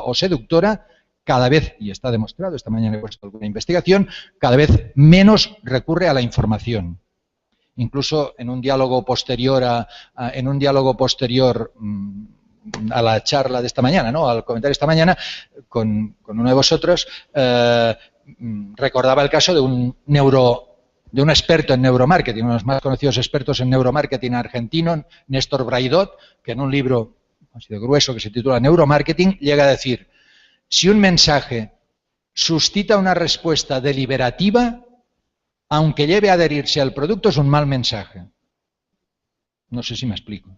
o seductora, cada vez, y está demostrado, esta mañana he puesto alguna investigación, cada vez menos recurre a la información. Incluso en un diálogo posterior a la charla de esta mañana, ¿no? Al comentario de esta mañana con uno de vosotros, recordaba el caso de un experto en neuromarketing, uno de los más conocidos expertos en neuromarketing argentino, Néstor Braidot, que en un libro así de grueso que se titula Neuromarketing, llega a decir: si un mensaje suscita una respuesta deliberativa, aunque lleve a adherirse al producto, es un mal mensaje. No sé si me explico.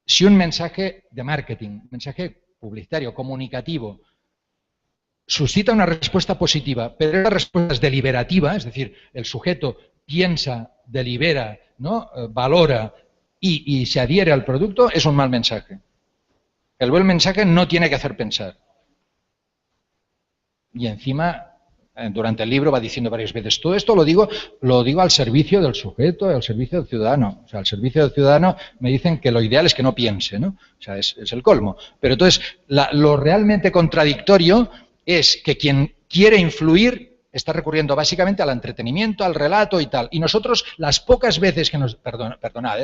Si un mensaje de marketing, mensaje publicitario, comunicativo, suscita una respuesta positiva, pero la respuesta es deliberativa, es decir, el sujeto piensa, delibera, ¿no? Valora y se adhiere al producto, es un mal mensaje. El buen mensaje no tiene que hacer pensar. Y encima, durante el libro va diciendo varias veces, todo esto lo digo al servicio del sujeto, al servicio del ciudadano. O sea, al servicio del ciudadano me dicen que lo ideal es que no piense, ¿no? O sea, es el colmo. Pero entonces, lo realmente contradictorio es que quien quiere influir está recurriendo básicamente al entretenimiento, al relato y tal. Y nosotros, las pocas veces que nos... Perdonad,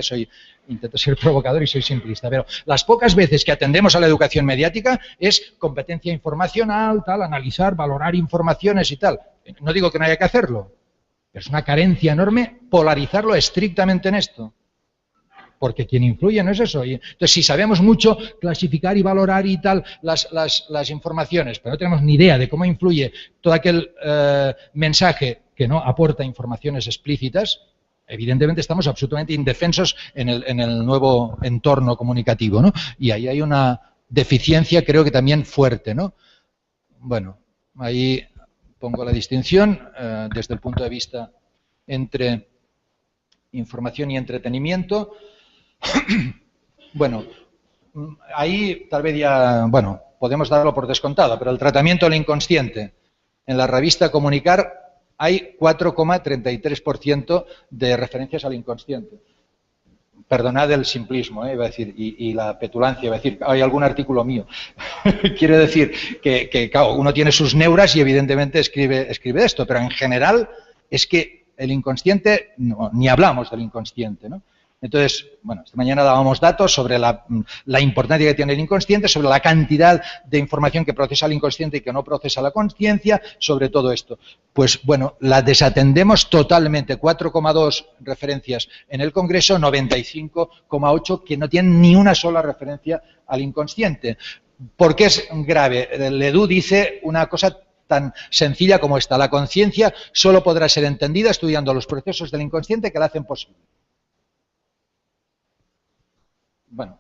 intento ser provocador y soy simplista, pero las pocas veces que atendemos a la educación mediática es competencia informacional, tal, analizar, valorar informaciones y tal. No digo que no haya que hacerlo, pero es una carencia enorme polarizarlo estrictamente en esto. Porque quien influye no es eso. Entonces, si sabemos mucho clasificar y valorar y tal las informaciones, pero no tenemos ni idea de cómo influye todo aquel mensaje que no aporta informaciones explícitas, evidentemente estamos absolutamente indefensos en el nuevo entorno comunicativo, ¿no? Y ahí hay una deficiencia, creo que también fuerte, ¿no? Bueno, ahí pongo la distinción desde el punto de vista entre información y entretenimiento. Bueno, ahí tal vez ya, bueno, podemos darlo por descontado, pero el tratamiento del inconsciente en la revista Comunicar hay 4,33% de referencias al inconsciente. Perdonad el simplismo, iba a decir, y la petulancia, iba a decir, hay algún artículo mío. Quiero decir que, claro, uno tiene sus neuras y evidentemente escribe esto, pero en general es que el inconsciente, no, ni hablamos del inconsciente, ¿no? Entonces, bueno, esta mañana dábamos datos sobre la importancia que tiene el inconsciente, sobre la cantidad de información que procesa el inconsciente y que no procesa la conciencia, sobre todo esto. Pues bueno, la desatendemos totalmente, 4,2 referencias en el Congreso, 95,8 que no tienen ni una sola referencia al inconsciente. ¿Por qué es grave? Ledoux dice una cosa tan sencilla como esta: la conciencia solo podrá ser entendida estudiando los procesos del inconsciente que la hacen posible. Bueno,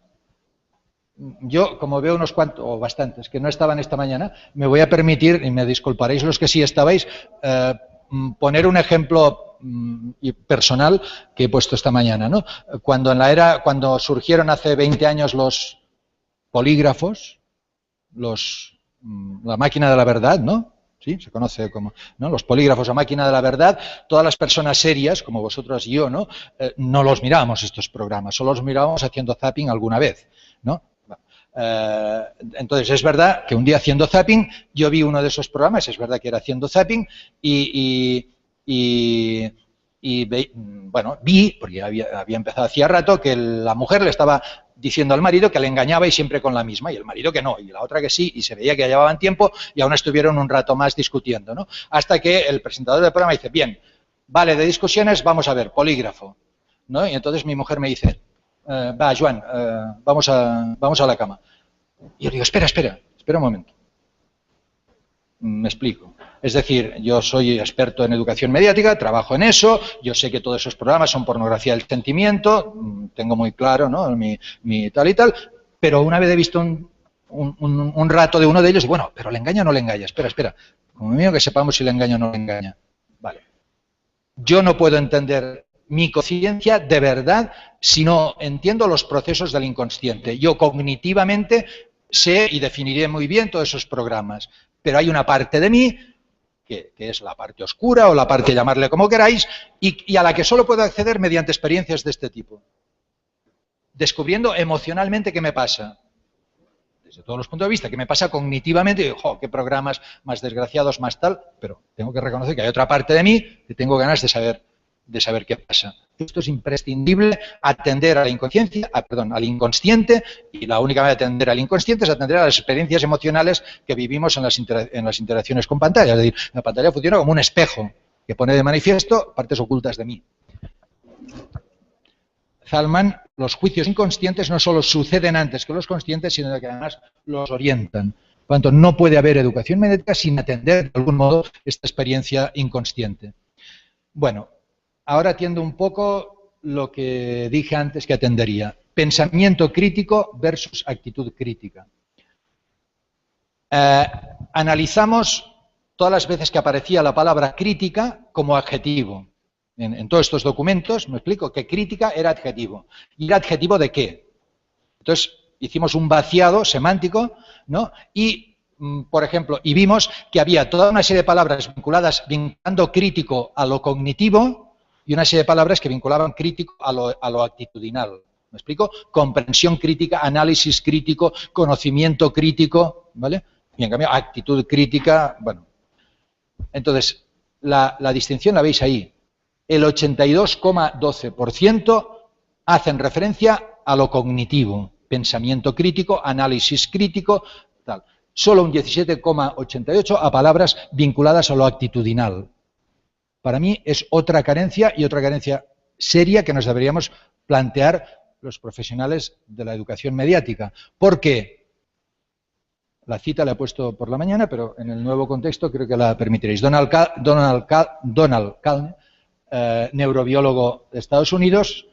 yo, como veo unos cuantos, o bastantes, que no estaban esta mañana, me voy a permitir, y me disculparéis los que sí estabais, poner un ejemplo personal que he puesto esta mañana, ¿no? Cuando surgieron hace 20 años los polígrafos, la máquina de la verdad, ¿no? Sí, se conoce como, ¿no? Los polígrafos a máquina de la verdad, todas las personas serias, como vosotros y yo, ¿no? No los mirábamos estos programas, solo los mirábamos haciendo zapping alguna vez, ¿no? Entonces, es verdad que un día haciendo zapping, yo vi uno de esos programas, es verdad que era haciendo zapping, bueno, vi, porque había empezado hacía rato, que la mujer le estaba diciendo al marido que le engañaba y siempre con la misma, y el marido que no, y la otra que sí, y se veía que ya llevaban tiempo y aún estuvieron un rato más discutiendo, ¿no? Hasta que el presentador del programa dice, bien, vale, de discusiones, vamos a ver, polígrafo, ¿no? Y entonces mi mujer me dice, va, Joan, vamos a la cama. Y yo digo, espera un momento. Me explico. Es decir, yo soy experto en educación mediática, trabajo en eso, yo sé que todos esos programas son pornografía del sentimiento, tengo muy claro, ¿no? mi tal y tal, pero una vez he visto un rato de uno de ellos, bueno, pero ¿le engaña o no le engaña? Espera, como mínimo que sepamos si le engaña o no le engaña. Vale. Yo no puedo entender mi conciencia de verdad si no entiendo los procesos del inconsciente. Yo cognitivamente sé y definiré muy bien todos esos programas, pero hay una parte de mí que es la parte oscura o la parte, llamarle como queráis, y a la que solo puedo acceder mediante experiencias de este tipo. Descubriendo emocionalmente qué me pasa, desde todos los puntos de vista, qué me pasa cognitivamente, y digo, jo, qué programas más desgraciados, más tal, pero tengo que reconocer que hay otra parte de mí que tengo ganas de saber qué pasa. Esto es imprescindible, atender a la inconsciencia, al inconsciente, y la única manera de atender al inconsciente es atender a las experiencias emocionales que vivimos en las interacciones con pantalla. Es decir, la pantalla funciona como un espejo que pone de manifiesto partes ocultas de mí. Zalman, los juicios inconscientes no solo suceden antes que los conscientes, sino que además los orientan. Por lo tanto, no puede haber educación mediática sin atender de algún modo esta experiencia inconsciente. Bueno, ahora atiendo un poco lo que dije antes que atendería. Pensamiento crítico versus actitud crítica. Analizamos todas las veces que aparecía la palabra crítica como adjetivo. En todos estos documentos me explico que crítica era adjetivo. ¿Y era adjetivo de qué? Entonces hicimos un vaciado semántico, ¿no? Y, por ejemplo, y vimos que había toda una serie de palabras vinculando crítico a lo cognitivo y una serie de palabras que vinculaban crítico a lo actitudinal. ¿Me explico? Comprensión crítica, análisis crítico, conocimiento crítico, ¿vale? Y en cambio, actitud crítica, bueno. Entonces, la distinción la veis ahí. El 82,12% hacen referencia a lo cognitivo, pensamiento crítico, análisis crítico, tal. Solo un 17,88% a palabras vinculadas a lo actitudinal. Para mí es otra carencia y otra carencia seria que nos deberíamos plantear los profesionales de la educación mediática. ¿Por qué? La cita la he puesto por la mañana, pero en el nuevo contexto creo que la permitiréis. Donald Kalne, neurobiólogo de Estados Unidos,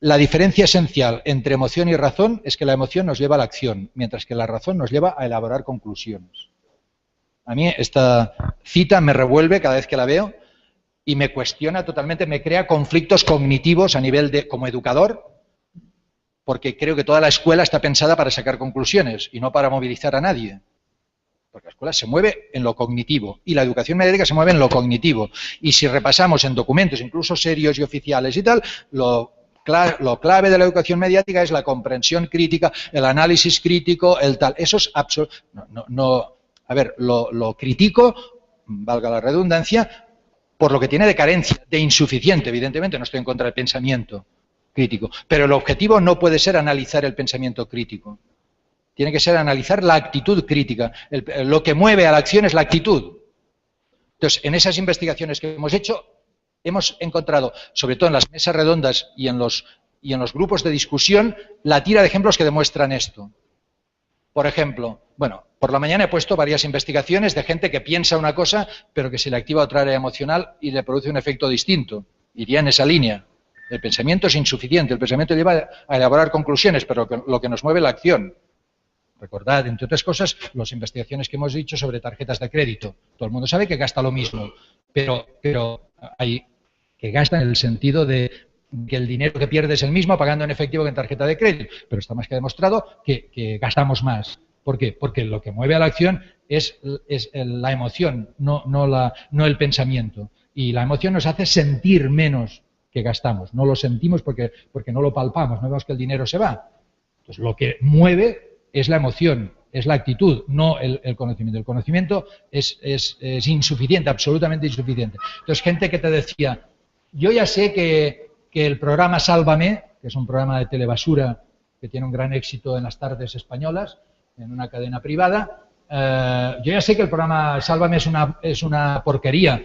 la diferencia esencial entre emoción y razón es que la emoción nos lleva a la acción, mientras que la razón nos lleva a elaborar conclusiones. A mí esta cita me revuelve cada vez que la veo y me cuestiona totalmente, me crea conflictos cognitivos a nivel de, como educador, porque creo que toda la escuela está pensada para sacar conclusiones y no para movilizar a nadie. Porque la escuela se mueve en lo cognitivo y la educación mediática se mueve en lo cognitivo. Y si repasamos en documentos, incluso serios y oficiales y tal, lo clave de la educación mediática es la comprensión crítica, el análisis crítico, el tal. Eso es absoluto. A ver, lo critico, valga la redundancia, por lo que tiene de carencia, de insuficiente, evidentemente, no estoy en contra del pensamiento crítico. Pero el objetivo no puede ser analizar el pensamiento crítico. Tiene que ser analizar la actitud crítica. Lo que mueve a la acción es la actitud. Entonces, en esas investigaciones que hemos hecho, hemos encontrado, sobre todo en las mesas redondas y en los grupos de discusión, la tira de ejemplos que demuestran esto. Por ejemplo, bueno, por la mañana he puesto varias investigaciones de gente que piensa una cosa, pero que se le activa otra área emocional y le produce un efecto distinto. Iría en esa línea. El pensamiento es insuficiente, el pensamiento lleva a elaborar conclusiones, pero lo que nos mueve es la acción. Recordad, entre otras cosas, las investigaciones que hemos dicho sobre tarjetas de crédito. Todo el mundo sabe que gasta lo mismo, pero hay que gasta en el sentido de que el dinero que pierde es el mismo pagando en efectivo que en tarjeta de crédito. Pero está más que demostrado que gastamos más. ¿Por qué? Porque lo que mueve a la acción es la emoción, no el pensamiento. Y la emoción nos hace sentir menos que gastamos. No lo sentimos porque no lo palpamos, no vemos que el dinero se va. Entonces, lo que mueve es la emoción, es la actitud, no el conocimiento. El conocimiento es insuficiente, absolutamente insuficiente. Entonces, gente que te decía, yo ya sé que el programa Sálvame, que es un programa de telebasura que tiene un gran éxito en las tardes españolas, en una cadena privada, yo ya sé que el programa Sálvame es una porquería,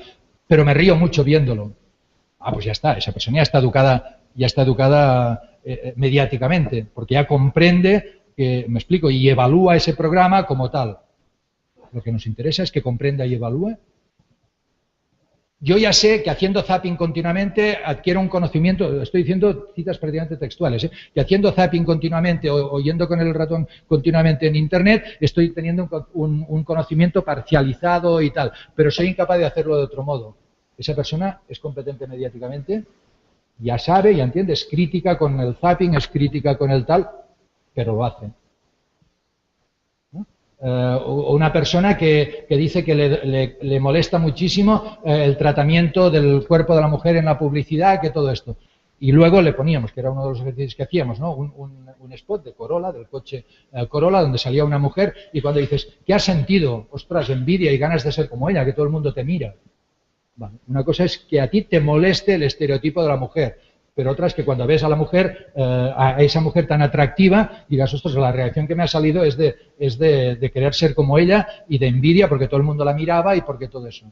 pero me río mucho viéndolo. Ah, pues ya está, esa persona ya está educada mediáticamente, porque ya comprende, me explico, y evalúa ese programa como tal. Lo que nos interesa es que comprenda y evalúe. Yo ya sé que haciendo zapping continuamente adquiero un conocimiento, estoy diciendo citas prácticamente textuales, que haciendo zapping continuamente o yendo con el ratón continuamente en Internet, estoy teniendo un conocimiento parcializado y tal, pero soy incapaz de hacerlo de otro modo. Esa persona es competente mediáticamente, ya sabe, ya entiende, es crítica con el zapping, es crítica con el tal, pero lo hace. O una persona que dice que le molesta muchísimo el tratamiento del cuerpo de la mujer en la publicidad, que todo esto. Y luego le poníamos, que era uno de los ejercicios que hacíamos, ¿no? un spot de Corolla, del coche Corolla, donde salía una mujer, y cuando dices, ¿qué has sentido? Ostras, envidia y ganas de ser como ella, que todo el mundo te mira. Vale. Una cosa es que a ti te moleste el estereotipo de la mujer, pero otra es que cuando ves a la mujer, a esa mujer tan atractiva, digas, ostras, la reacción que me ha salido es de querer ser como ella y de envidia porque todo el mundo la miraba y porque todo eso.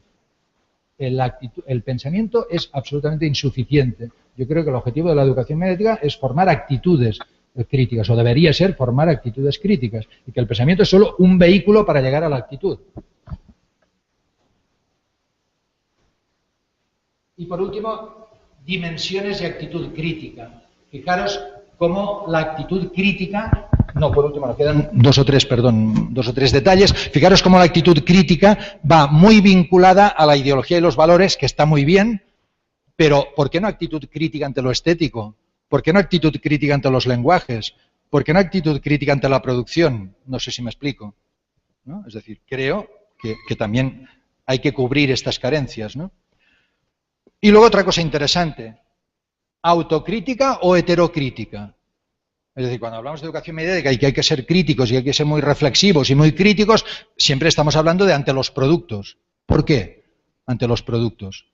El pensamiento es absolutamente insuficiente. Yo creo que el objetivo de la educación mediática es formar actitudes críticas, o debería ser formar actitudes críticas, y que el pensamiento es solo un vehículo para llegar a la actitud. Y por último, dimensiones de actitud crítica. Fijaros cómo la actitud crítica, no, por último, nos quedan dos o tres detalles. Fijaros cómo la actitud crítica va muy vinculada a la ideología y los valores, que está muy bien, pero ¿por qué no actitud crítica ante lo estético? ¿Por qué no actitud crítica ante los lenguajes? ¿Por qué no actitud crítica ante la producción? No sé si me explico, ¿no? Es decir, creo que también hay que cubrir estas carencias, ¿no? Y luego otra cosa interesante, ¿autocrítica o heterocrítica? Es decir, cuando hablamos de educación mediática y que hay que ser críticos y hay que ser muy reflexivos y muy críticos, siempre estamos hablando de ante los productos. ¿Por qué? Ante los productos.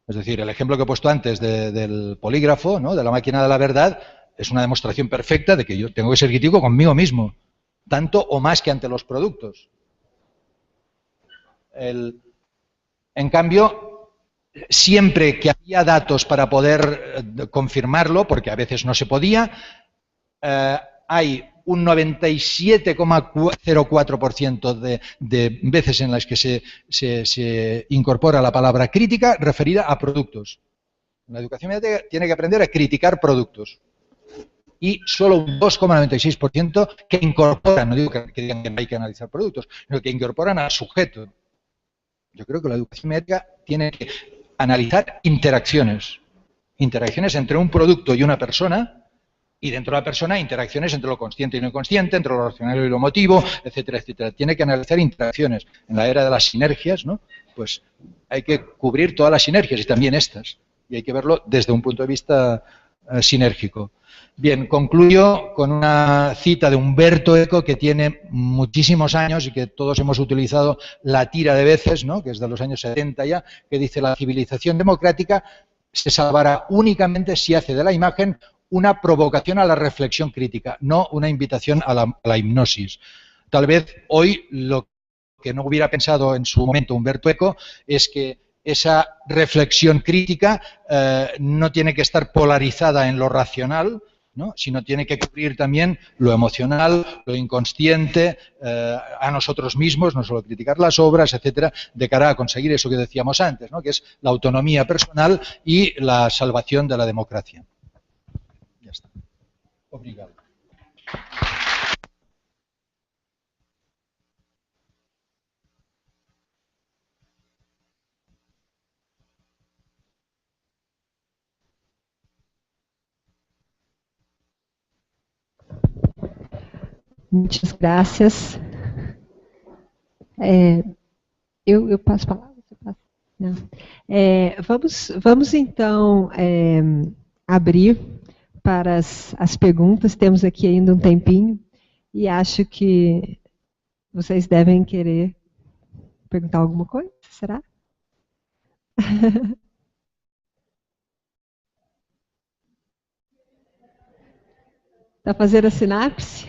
Es decir, el ejemplo que he puesto antes del polígrafo, ¿no?, de la máquina de la verdad, es una demostración perfecta de que yo tengo que ser crítico conmigo mismo, tanto o más que ante los productos. En cambio, siempre que había datos para poder confirmarlo, porque a veces no se podía, hay un 97,04% de veces en las que se incorpora la palabra crítica referida a productos. La educación mediática tiene que aprender a criticar productos. Y solo un 2,96% que incorporan, no digo que digan que no hay que analizar productos, sino que incorporan al sujeto. Yo creo que la educación mediática tiene que analizar interacciones entre un producto y una persona, y dentro de la persona interacciones entre lo consciente y lo inconsciente, entre lo racional y lo emotivo, etcétera, etcétera. Tiene que analizar interacciones. En la era de las sinergias, ¿no?, pues hay que cubrir todas las sinergias y también estas, y hay que verlo desde un punto de vista sinérgico. Bien, concluyo con una cita de Umberto Eco, que tiene muchísimos años y que todos hemos utilizado la tira de veces, ¿no?, que es de los años 70 ya, que dice: la civilización democrática se salvará únicamente si hace de la imagen una provocación a la reflexión crítica, no una invitación a la hipnosis. Tal vez hoy lo que no hubiera pensado en su momento Umberto Eco es que esa reflexión crítica no tiene que estar polarizada en lo racional, ¿no?, sino tiene que cubrir también lo emocional, lo inconsciente, a nosotros mismos, no solo criticar las obras, etcétera, de cara a conseguir eso que decíamos antes, ¿no?, que es la autonomía personal y la salvación de la democracia. Ya está. Obrigado. Muitas graças. Eu passo a palavra? Você passa? Não. Vamos então abrir para as perguntas. Temos aqui ainda um tempinho e acho que vocês devem querer perguntar alguma coisa, será? Está fazendo a sinapse?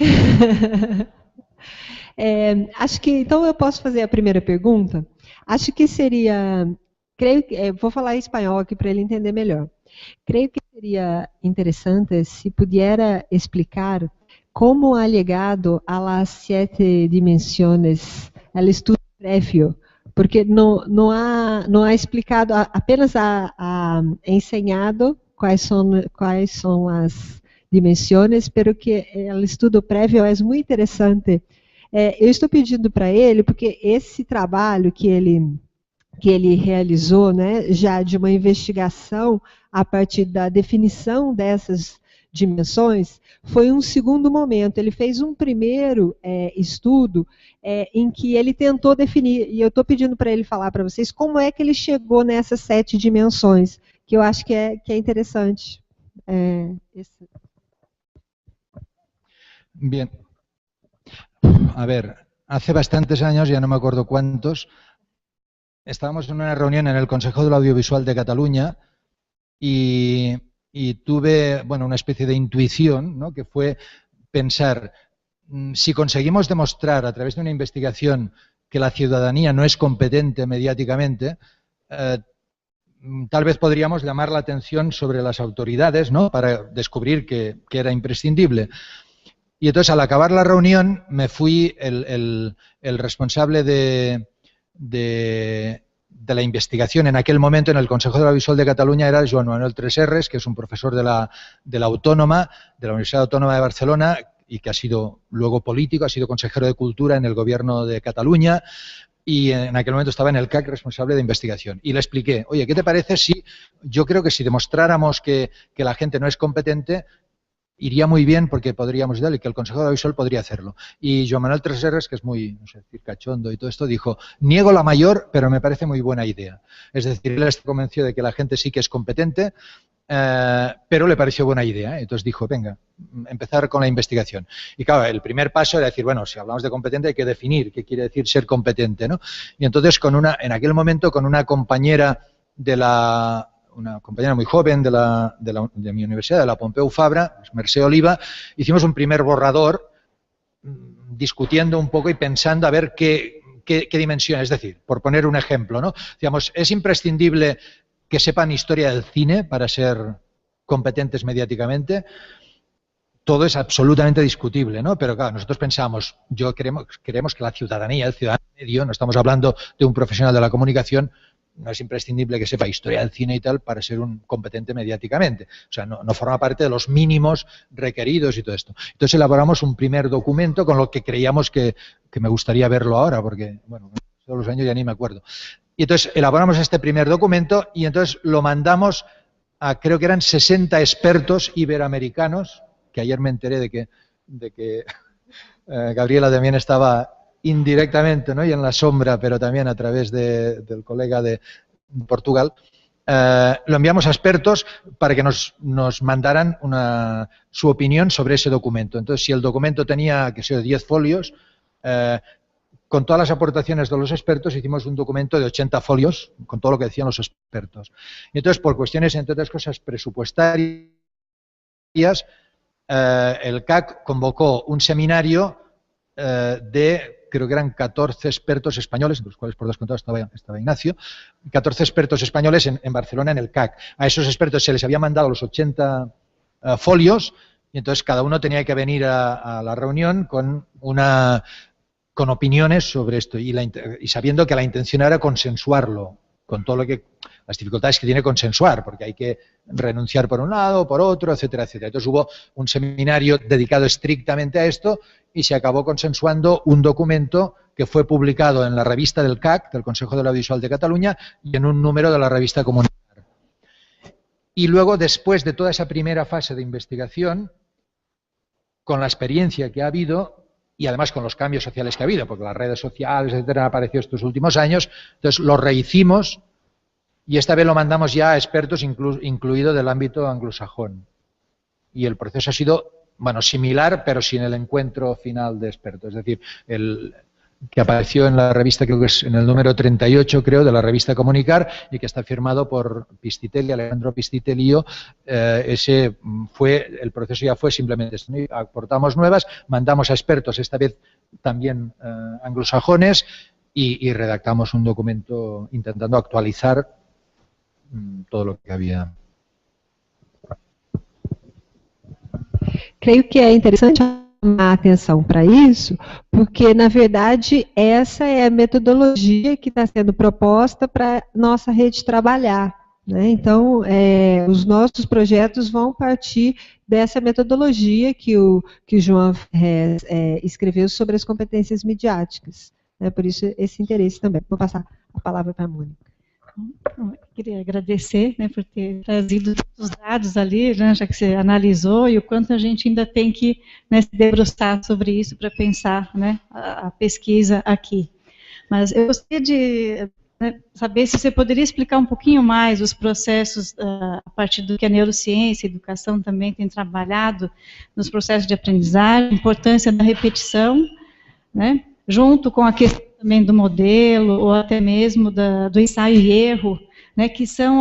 Acho que, então, eu posso fazer a primeira pergunta. Acho que seria, vou falar em espanhol aqui para ele entender melhor. Creio que seria interessante se pudiera explicar como ha llegado a las 7 dimensiones, al estudo prévio, porque não ha explicado, apenas ha ensinado quais são as dimensões, pero que o estudo prévio é muito interessante. Eu estou pedindo para ele, porque esse trabalho que ele realizou, né, já de uma investigação a partir da definição dessas dimensões, foi um segundo momento. Ele fez um primeiro estudo em que ele tentou definir, e eu estou pedindo para ele falar para vocês como é que ele chegou nessas 7 dimensões, que eu acho que é interessante. Bien. A ver, hace bastantes años, ya no me acuerdo cuántos, estábamos en una reunión en el Consejo del Audiovisual de Cataluña y tuve, bueno, una especie de intuición, ¿no?, que fue pensar, si conseguimos demostrar a través de una investigación que la ciudadanía no es competente mediáticamente, tal vez podríamos llamar la atención sobre las autoridades, ¿no?, para descubrir que era imprescindible. Y entonces, al acabar la reunión, me fui el responsable de la investigación en aquel momento en el Consejo de la Audiovisual de Cataluña era Joan Manuel Tresserres, que es un profesor de la Autónoma, de la Universidad Autónoma de Barcelona, y que ha sido luego político, ha sido consejero de Cultura en el Gobierno de Cataluña, y en aquel momento estaba en el CAC responsable de investigación. Y le expliqué, oye, ¿qué te parece si yo creo que si demostráramos que la gente no es competente, iría muy bien porque podríamos darle que el Consejo de Audiovisual podría hacerlo? Y Joan Manuel Tresserres, que es muy, no sé, cachondo y todo esto, dijo, niego la mayor, pero me parece muy buena idea. Es decir, él está convencido de que la gente sí que es competente, pero le pareció buena idea. Entonces dijo, venga, empezar con la investigación. Y claro, el primer paso era decir, bueno, si hablamos de competente hay que definir qué quiere decir ser competente, ¿no? Y entonces, en aquel momento, con una compañera una compañera muy joven de mi universidad, de la Pompeu Fabra, Mercè Oliva, hicimos un primer borrador discutiendo un poco y pensando a ver qué dimensión. Es decir, por poner un ejemplo, ¿no? Decíamos, es imprescindible que sepan historia del cine para ser competentes mediáticamente. Todo es absolutamente discutible, ¿no? Pero claro, nosotros pensamos, queremos que la ciudadanía, el ciudadano medio, no estamos hablando de un profesional de la comunicación, no es imprescindible que sepa historia del cine y tal para ser un competente mediáticamente. O sea, no forma parte de los mínimos requeridos y todo esto. Entonces elaboramos un primer documento con lo que creíamos que me gustaría verlo ahora, porque, bueno, todos los años ya ni me acuerdo. Y entonces elaboramos este primer documento y entonces lo mandamos a, creo que eran 60 expertos iberoamericanos, que ayer me enteré de que Gabriela también estaba indirectamente, ¿no?, y en la sombra, pero también a través del colega de Portugal. Lo enviamos a expertos para que nos mandaran su opinión sobre ese documento. Entonces, si el documento tenía, que sé, 10 folios, con todas las aportaciones de los expertos hicimos un documento de 80 folios con todo lo que decían los expertos. Y entonces, por cuestiones, entre otras cosas, presupuestarias, el CAC convocó un seminario creo que eran 14 expertos españoles, entre los cuales por descontado estaba Ignacio, 14 expertos españoles en Barcelona en el CAC. A esos expertos se les había mandado los 80 folios y entonces cada uno tenía que venir a la reunión con opiniones sobre esto y sabiendo que la intención era consensuarlo con todo las dificultades que tiene consensuar, porque hay que renunciar por un lado, por otro, etcétera, etcétera. Entonces hubo un seminario dedicado estrictamente a esto y se acabó consensuando un documento que fue publicado en la revista del CAC, del Consejo del Audiovisual de Cataluña, y en un número de la revista Comunicar. Y luego, después de toda esa primera fase de investigación, con la experiencia que ha habido, y además con los cambios sociales que ha habido, porque las redes sociales, etcétera, han aparecido estos últimos años, entonces lo rehicimos y esta vez lo mandamos ya a expertos incluido del ámbito anglosajón. Y el proceso ha sido, bueno, similar, pero sin el encuentro final de expertos. Es decir, el que apareció en la revista, creo que es en el número 38, creo, de la revista Comunicar, y que está firmado por Pistitelli, Alejandro Pistitelli y yo, el proceso ya fue simplemente esto. Aportamos nuevas, mandamos a expertos, esta vez también anglosajones, y redactamos un documento intentando actualizar todo lo que había. Creio que é interessante chamar a atenção para isso, porque, na verdade, essa é a metodologia que está sendo proposta para nossa rede trabalhar, né? Então, os nossos projetos vão partir dessa metodologia que o João escreveu sobre as competências midiáticas, né? Por isso, esse interesse também. Vou passar a palavra para a Mônica. Queria agradecer, né, por ter trazido os dados ali, né, já que você analisou, e o quanto a gente ainda tem que, né, se debruçar sobre isso para pensar, né, a pesquisa aqui. Mas eu gostaria de saber se você poderia explicar um pouquinho mais os processos, a partir do que a neurociência e a educação também tem trabalhado nos processos de aprendizagem, a importância da repetição, né, junto com a questão também do modelo, ou até mesmo do ensaio e erro, né, que são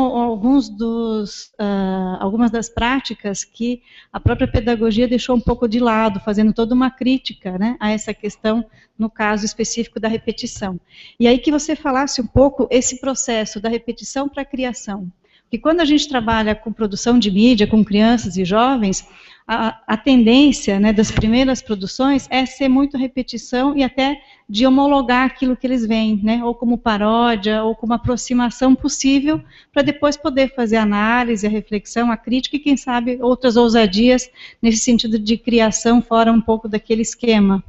algumas das práticas que a própria pedagogia deixou um pouco de lado, fazendo toda uma crítica, né, a essa questão, no caso específico da repetição. E aí que você falasse um pouco esse processo da repetição para a criação. Porque quando a gente trabalha com produção de mídia, com crianças e jovens, a tendência, né, das primeiras produções é ser muito repetição e até de homologar aquilo que eles veem, né, ou como paródia, ou como aproximação possível, para depois poder fazer a análise, a reflexão, a crítica e, quem sabe, outras ousadias nesse sentido de criação fora um pouco daquele esquema.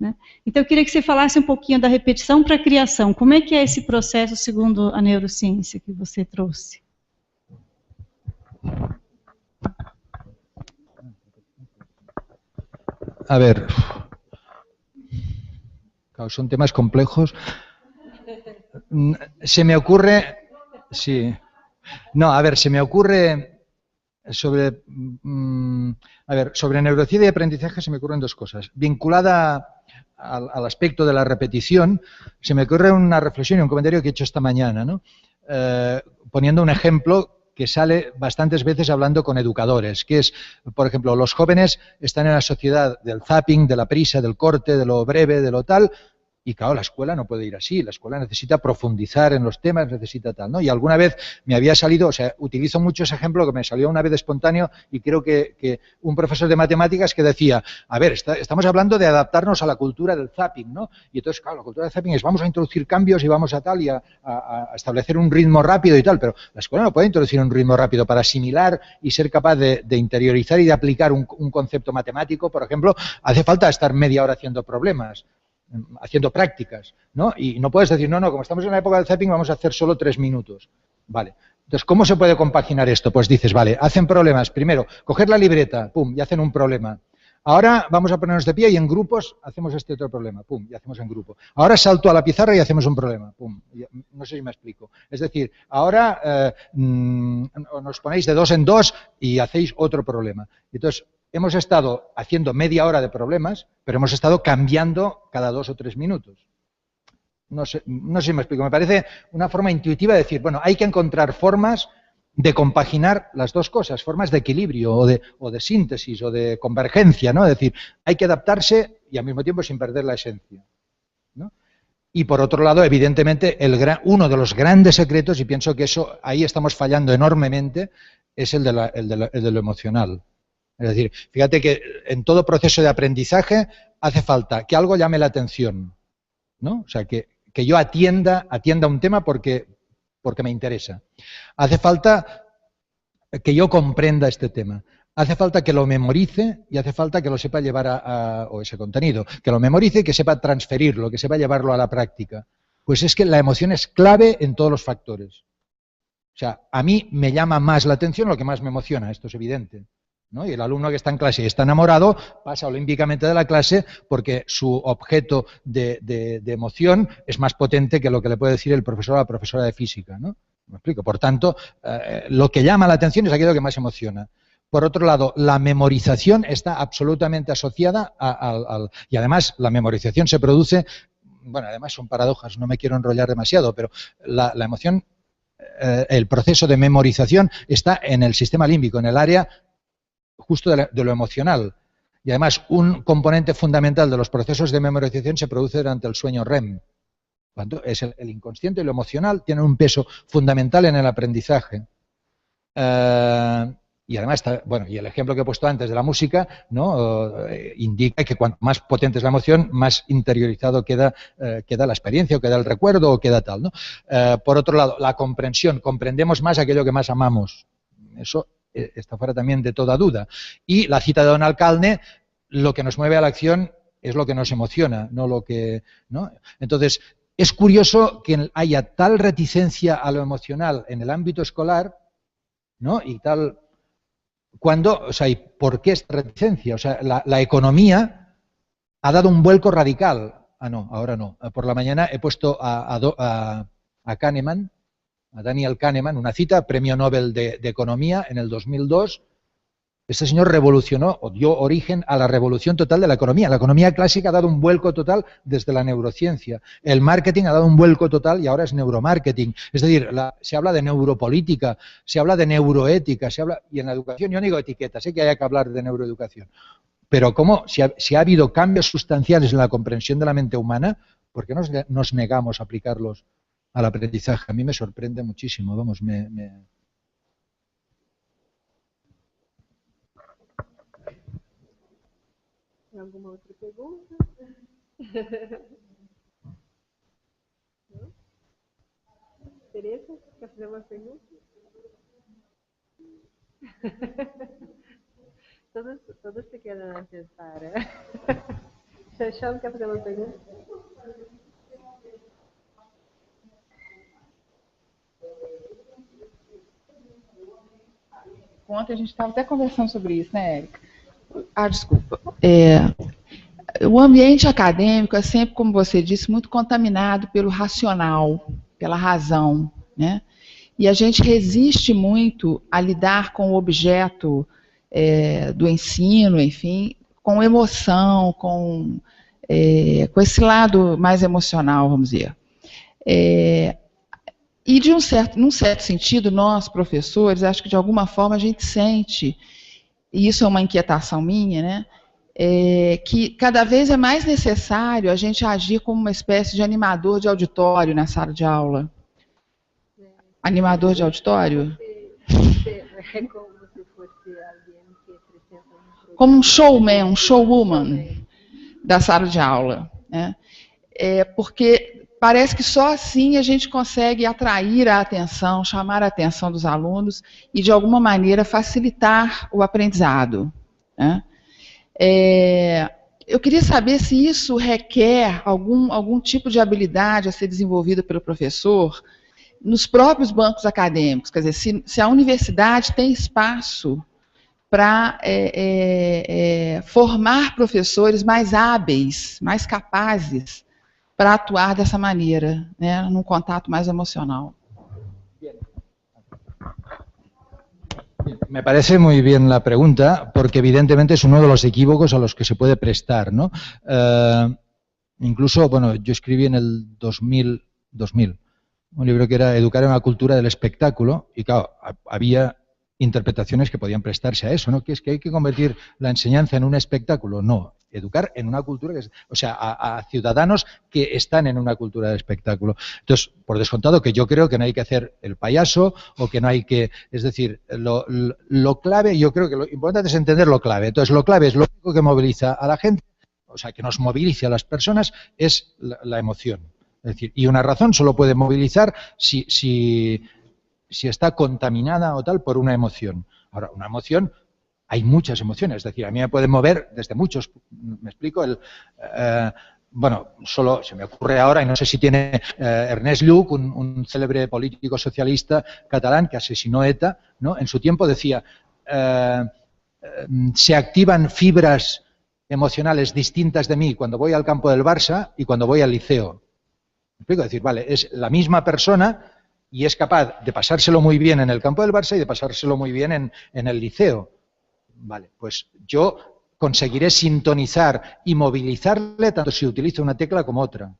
Né? Então, eu queria que você falasse um pouquinho da repetição para a criação. Como é que é esse processo segundo a neurociência que você trouxe? A ver, claro, son temas complejos. Se me ocurre, sí, no, a ver, se me ocurre sobre, sobre neurociencia y aprendizaje se me ocurren dos cosas. Vinculada al aspecto de la repetición, se me ocurre una reflexión y un comentario que he hecho esta mañana, ¿no? Poniendo un ejemplo que sale bastantes veces hablando con educadores, que es, por ejemplo, los jóvenes están en la sociedad del zapping, de la prisa, del corte, de lo breve, de lo tal, y claro, la escuela no puede ir así, la escuela necesita profundizar en los temas, necesita tal, ¿no? Y alguna vez me había salido, o sea, utilizo mucho ese ejemplo que me salió una vez espontáneo y creo que un profesor de matemáticas que decía, a ver, estamos hablando de adaptarnos a la cultura del zapping, ¿no? Y entonces, claro, la cultura del zapping es vamos a introducir cambios y vamos a tal y a establecer un ritmo rápido y tal, pero la escuela no puede introducir un ritmo rápido para asimilar y ser capaz de interiorizar y de aplicar un concepto matemático, por ejemplo, hace falta estar media hora haciendo problemas, haciendo prácticas, ¿no? Y no puedes decir, no, como estamos en la época del zapping vamos a hacer solo 3 minutos. Vale. Entonces, ¿cómo se puede compaginar esto? Pues dices, vale, hacen problemas. Primero, coger la libreta, pum, y hacen un problema. Ahora vamos a ponernos de pie y en grupos hacemos este otro problema, pum, y hacemos en grupo. Ahora salto a la pizarra y hacemos un problema, pum. No sé si me explico. Es decir, ahora nos ponéis de 2 en 2 y hacéis otro problema. Entonces, hemos estado haciendo media hora de problemas, pero hemos estado cambiando cada 2 o 3 minutos. No sé si me explico. Me parece una forma intuitiva de decir, bueno, hay que encontrar formas de compaginar las dos cosas, formas de equilibrio o de síntesis o de convergencia, ¿no? Es decir, hay que adaptarse y al mismo tiempo sin perder la esencia, ¿no? Y por otro lado, evidentemente, uno de los grandes secretos, y pienso que eso ahí estamos fallando enormemente, es el de lo emocional. Es decir, fíjate que en todo proceso de aprendizaje hace falta que algo llame la atención, ¿no? O sea, que yo atienda un tema porque me interesa. Hace falta que yo comprenda este tema. Hace falta que lo memorice y hace falta que lo sepa llevar o ese contenido, que lo memorice y que sepa transferirlo, que sepa llevarlo a la práctica. Pues es que la emoción es clave en todos los factores. O sea, a mí me llama más la atención lo que más me emociona, esto es evidente, ¿no? Y el alumno que está en clase y está enamorado pasa olímpicamente de la clase porque su objeto de emoción es más potente que lo que le puede decir el profesor o la profesora de física, ¿no? ¿Me explico? Por tanto, lo que llama la atención es aquello que más emociona. Por otro lado, la memorización está absolutamente asociada y además la memorización se produce, bueno, además son paradojas, no me quiero enrollar demasiado, pero la emoción, el proceso de memorización está en el sistema límbico, en el área justo de lo emocional. Y además, un componente fundamental de los procesos de memorización se produce durante el sueño REM. Cuando es el inconsciente y lo emocional tienen un peso fundamental en el aprendizaje. Y además, bueno, y el ejemplo que he puesto antes de la música, ¿no? Indica que cuanto más potente es la emoción, más interiorizado queda la experiencia, o queda el recuerdo, o queda tal, ¿no? Por otro lado, la comprensión. Comprendemos más aquello que más amamos. Eso está fuera también de toda duda. Y la cita de Donald Calne, lo que nos mueve a la acción es lo que nos emociona, no lo que, ¿no? Entonces, es curioso que haya tal reticencia a lo emocional en el ámbito escolar, ¿no? Y tal, o sea, ¿y por qué esta reticencia? O sea, la economía ha dado un vuelco radical. Ah, no, ahora no. Por la mañana he puesto a Kahneman, a Daniel Kahneman, una cita, premio Nobel de Economía en el 2002, Este señor revolucionó o dio origen a la revolución total de la economía. La economía clásica ha dado un vuelco total desde la neurociencia. El marketing ha dado un vuelco total y ahora es neuromarketing. Es decir, se habla de neuropolítica, se habla de neuroética, y en la educación, yo no digo etiquetas, sé que hay que hablar de neuroeducación, pero ¿cómo? Si ha habido cambios sustanciales en la comprensión de la mente humana, ¿por qué nos negamos a aplicarlos al aprendizaje? A mí me sorprende muchísimo, vamos, ¿Alguma outra pergunta? Teresa, quer fazer uma pergunta? Todos se querem pensar. Xaxão, quer fazer uma pergunta? Ontem a gente estava até conversando sobre isso, né, Érica? Desculpa. O ambiente acadêmico é sempre, como você disse, muito contaminado pelo racional, pela razão, né? E a gente resiste muito a lidar com o objeto do ensino, enfim, com emoção, com esse lado mais emocional, vamos dizer. E num certo sentido, nós, professores, acho que de alguma forma a gente sente, e isso é uma inquietação minha, né, que cada vez é mais necessário a gente agir como uma espécie de animador de auditório na sala de aula. Animador de auditório? É como se fosse alguém que apresenta como um showman, um showwoman da sala de aula, né? Porque parece que só assim a gente consegue atrair a atenção, chamar a atenção dos alunos e, de alguma maneira, facilitar o aprendizado, né? Eu queria saber se isso requer algum tipo de habilidade a ser desenvolvida pelo professor nos próprios bancos acadêmicos, quer dizer, se a universidade tem espaço para formar professores mais hábeis, mais capazes para atuar dessa maneira, né, num contato mais emocional. Me parece muy bien la pregunta, porque evidentemente es uno de los equívocos a los que se puede prestar, ¿no? Incluso, bueno, yo escribí en el 2000 un libro que era Educar en una cultura del espectáculo, y claro, había interpretaciones que podían prestarse a eso, ¿no? Que es que hay que convertir la enseñanza en un espectáculo. No, educar en una cultura, o sea, a ciudadanos que están en una cultura del espectáculo. Entonces, por descontado que yo creo que no hay que hacer el payaso o que no hay que, es decir, lo clave, yo creo que lo importante es entender lo clave. Entonces, lo clave es lo único que moviliza a la gente, o sea, que nos movilice a las personas, es la emoción. Es decir, y una razón solo puede movilizar si está contaminada o tal por una emoción. Ahora, una emoción, hay muchas emociones, es decir, a mí me pueden mover desde muchos, me explico, bueno, solo se me ocurre ahora, y no sé si tiene Ernest Lluch, un célebre político socialista catalán que asesinó ETA, ¿no? En su tiempo decía, se activan fibras emocionales distintas de mí cuando voy al campo del Barça y cuando voy al liceo. ¿Me explico? Es decir, vale, es la misma persona y es capaz de pasárselo muy bien en el campo del Barça y de pasárselo muy bien en el liceo. Vale, pues yo conseguiré sintonizar y movilizarle tanto si utilizo una tecla como otra,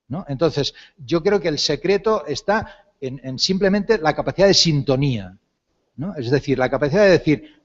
¿no? Entonces, yo creo que el secreto está en simplemente la capacidad de sintonía, ¿no? Es decir, la capacidad de decir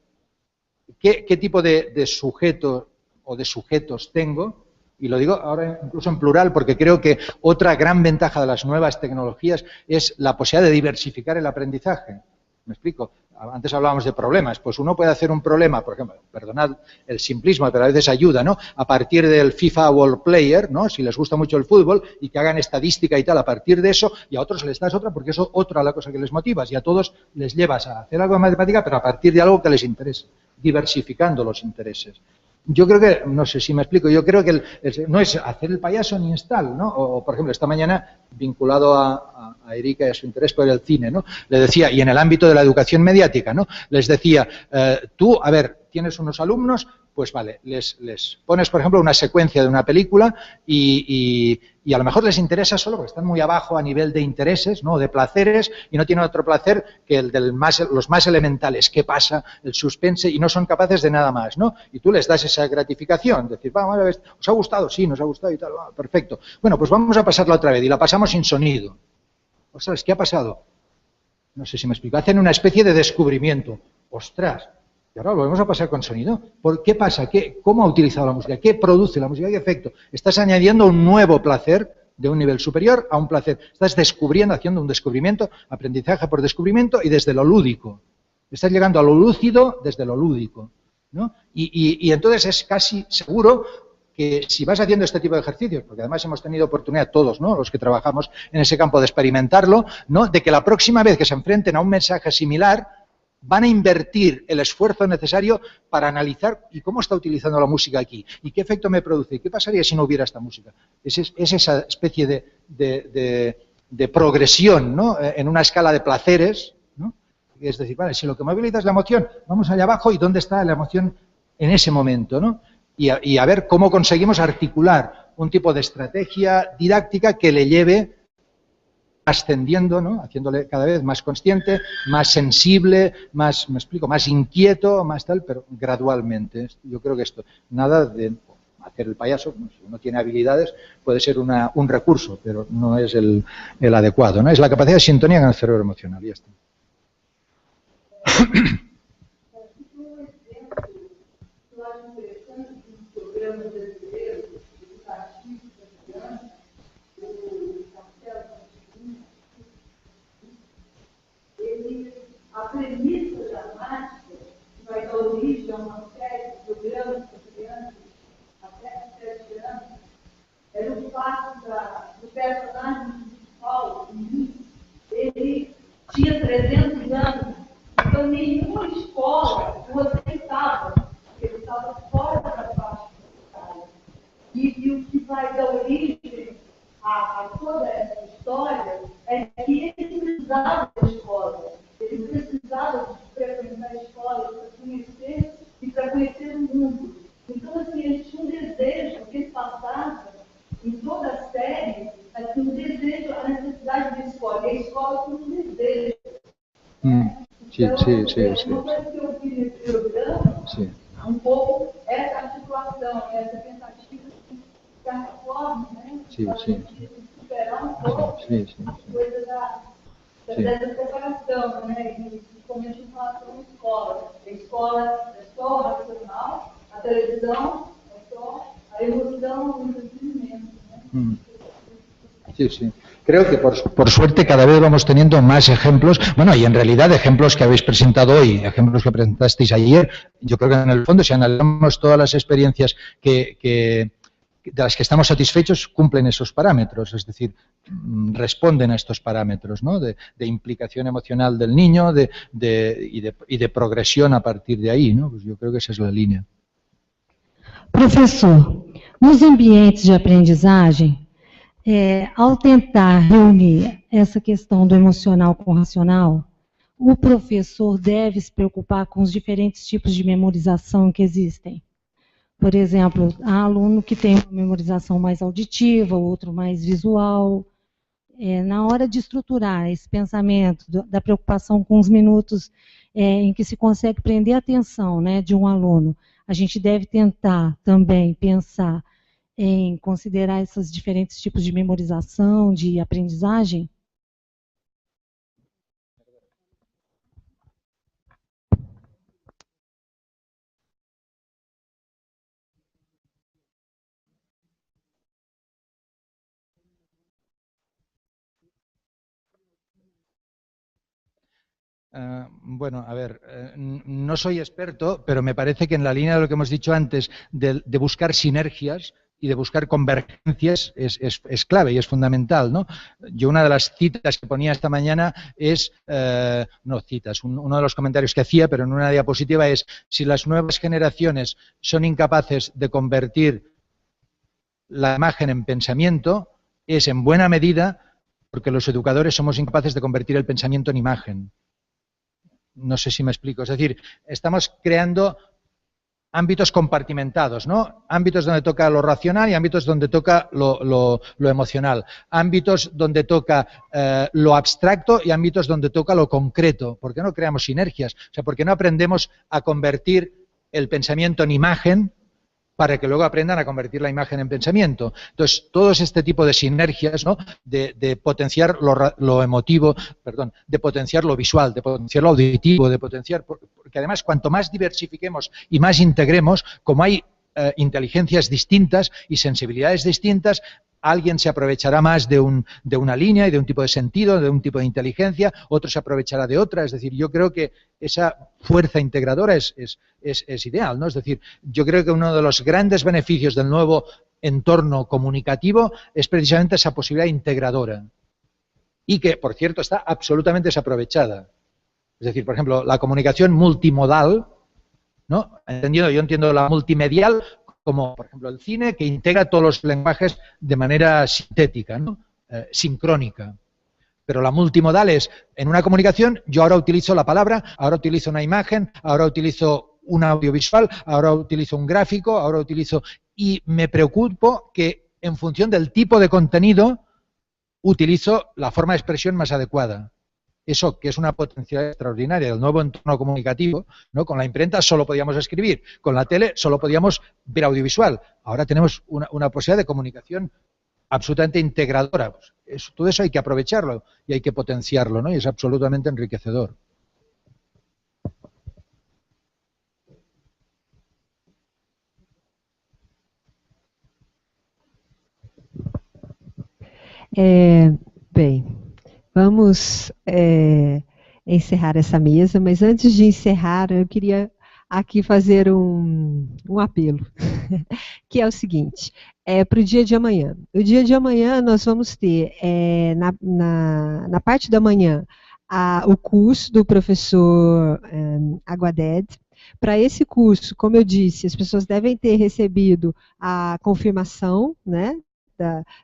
qué tipo de sujeto o de sujetos tengo. Y lo digo ahora incluso en plural porque creo que otra gran ventaja de las nuevas tecnologías es la posibilidad de diversificar el aprendizaje. ¿Me explico? Antes hablábamos de problemas. Pues uno puede hacer un problema, por ejemplo, perdonad el simplismo, pero a veces ayuda, ¿no? A partir del FIFA World Player, ¿no? Si les gusta mucho el fútbol y que hagan estadística y tal a partir de eso, y a otros les das otra porque eso es otra la cosa que les motivas y a todos les llevas a hacer algo de matemática, pero a partir de algo que les interese, diversificando los intereses. Yo creo que, no sé si me explico, yo creo que no es hacer el payaso ni es tal, ¿no? O, por ejemplo, esta mañana, vinculado a Erika y a su interés por el cine, ¿no? Le decía, y en el ámbito de la educación mediática, ¿no? Les decía, tú, a ver, tienes unos alumnos pues vale, les pones, por ejemplo, una secuencia de una película y a lo mejor les interesa solo porque están muy abajo a nivel de intereses, ¿no? De placeres, y no tienen otro placer que el de los más elementales, qué pasa, el suspense, y no son capaces de nada más, ¿no? Y tú les das esa gratificación, decir, vamos a ver, ¿os ha gustado? Sí, nos ha gustado y tal, perfecto. Bueno, pues vamos a pasarla otra vez y la pasamos sin sonido. Ostras, ¿qué ha pasado? No sé si me explico. Hacen una especie de descubrimiento. Ostras, y ahora lo volvemos a pasar con sonido. ¿Qué pasa? ¿Cómo ha utilizado la música? ¿Qué produce la música? ¿Qué efecto? Estás añadiendo un nuevo placer de un nivel superior a un placer. Estás descubriendo, haciendo un descubrimiento, aprendizaje por descubrimiento y desde lo lúdico. Estás llegando a lo lúcido desde lo lúdico, ¿no? Y entonces es casi seguro que si vas haciendo este tipo de ejercicios, porque además hemos tenido oportunidad todos, ¿no? Los que trabajamos en ese campo de experimentarlo, ¿no? De que la próxima vez que se enfrenten a un mensaje similar, van a invertir el esfuerzo necesario para analizar y cómo está utilizando la música aquí, y qué efecto me produce, y qué pasaría si no hubiera esta música. Es esa especie de progresión, ¿no? En una escala de placeres, ¿no? Es decir, vale, si lo que moviliza es la emoción, vamos allá abajo y dónde está la emoción en ese momento, ¿no? Y a ver cómo conseguimos articular un tipo de estrategia didáctica que le lleve ascendiendo, ¿no? Haciéndole cada vez más consciente, más sensible, más, me explico, más inquieto, más tal, pero gradualmente. Yo creo que esto, nada de hacer el payaso, si uno tiene habilidades, puede ser un recurso, pero no es el adecuado, ¿no? Es la capacidad de sintonía con el cerebro emocional, y ya está. A premissa dramática, que vai dar origem a uma série de programas para crianças, até 7 anos, era o fato do personagem principal, o menino, ele tinha 300 anos, então nenhuma escola o aceitava, porque ele estava fora da faixa etária. E o que vai dar origem a toda essa história é que ele precisava da escola. Ele precisava de frequentar a escola para conhecer e para conhecer o mundo. Então, assim, ele tinha um desejo que ele passava em toda a série, assim, um desejo, a necessidade de escola. E a escola como um desejo. Então, uma coisa que eu vi nesse programa, um pouco essa articulação, essa tentativa de certa forma, né? Superar um pouco a coisa dessa separação, né? E principalmente em relação à escola. A escola é só o racional, a televisão é só a emoção, o entretenimiento, né? Sí, sí. Creo que por suerte cada vez vamos teniendo más ejemplos, bueno, y en realidad ejemplos que habéis presentado hoy, ejemplos que presentasteis ayer, yo creo que en el fondo si analizamos todas las experiencias de las que estamos satisfechos cumplen esos parámetros, es decir, responden a estos parámetros, ¿no? De implicación emocional del niño y de progresión a partir de ahí, ¿no? Pues yo creo que esa es la línea. Professor, nos ambientes de aprendizagem, ao tentar reunir essa questão do emocional com o racional, o professor deve se preocupar com os diferentes tipos de memorização que existem. Por exemplo, há aluno que tem uma memorização mais auditiva, outro mais visual. Na hora de estruturar esse pensamento, da preocupação com os minutos em que se consegue prender a atenção, né, de um aluno, a gente deve tentar também pensar em considerar esses diferentes tipos de memorização, de aprendizagem? Bueno, a ver, no soy experto, pero me parece que en la línea de lo que hemos dicho antes, de buscar sinergias y de buscar convergencias, es clave y es fundamental, ¿no? Yo una de las citas que ponía esta mañana es, no citas, uno de los comentarios que hacía, pero en una diapositiva es, si las nuevas generaciones son incapaces de convertir la imagen en pensamiento, es en buena medida porque los educadores somos incapaces de convertir el pensamiento en imagen. No sé si me explico. Es decir, estamos creando ámbitos compartimentados, ¿no? Ámbitos donde toca lo racional y ámbitos donde toca lo emocional. Ámbitos donde toca lo abstracto y ámbitos donde toca lo concreto. ¿Por qué no creamos sinergias? O sea, ¿por qué no aprendemos a convertir el pensamiento en imagen para que luego aprendan a convertir la imagen en pensamiento? Entonces, todo este tipo de sinergias, ¿no? De potenciar lo emotivo, perdón, de potenciar lo visual, de potenciar lo auditivo, de potenciar... Porque además, cuanto más diversifiquemos y más integremos, como hay inteligencias distintas y sensibilidades distintas, alguien se aprovechará más de una línea y de un tipo de sentido, de un tipo de inteligencia, otro se aprovechará de otra. Es decir, yo creo que esa fuerza integradora es ideal, ¿no? Es decir, yo creo que uno de los grandes beneficios del nuevo entorno comunicativo es precisamente esa posibilidad integradora. Y que, por cierto, está absolutamente desaprovechada. Es decir, por ejemplo, la comunicación multimodal, ¿no? Yo entiendo la multimedial como, por ejemplo, el cine, que integra todos los lenguajes de manera sintética, ¿no? Sincrónica. Pero la multimodal es, en una comunicación, yo ahora utilizo la palabra, ahora utilizo una imagen, ahora utilizo un audiovisual, ahora utilizo un gráfico, ahora utilizo... Y me preocupo que, en función del tipo de contenido, utilizo la forma de expresión más adecuada. Eso, que es una potencialidad extraordinaria del nuevo entorno comunicativo, ¿no? Con la imprenta solo podíamos escribir, con la tele solo podíamos ver audiovisual. Ahora tenemos una posibilidad de comunicación absolutamente integradora. Pues todo eso hay que aprovecharlo y hay que potenciarlo, ¿no? Y es absolutamente enriquecedor. Bem, vamos encerrar essa mesa, mas antes de encerrar, eu queria aqui fazer um apelo, que é o seguinte, para o dia de amanhã. O dia de amanhã nós vamos ter, na parte da manhã, o curso do professor Aguaded. Para esse curso, como eu disse, as pessoas devem ter recebido a confirmação, né,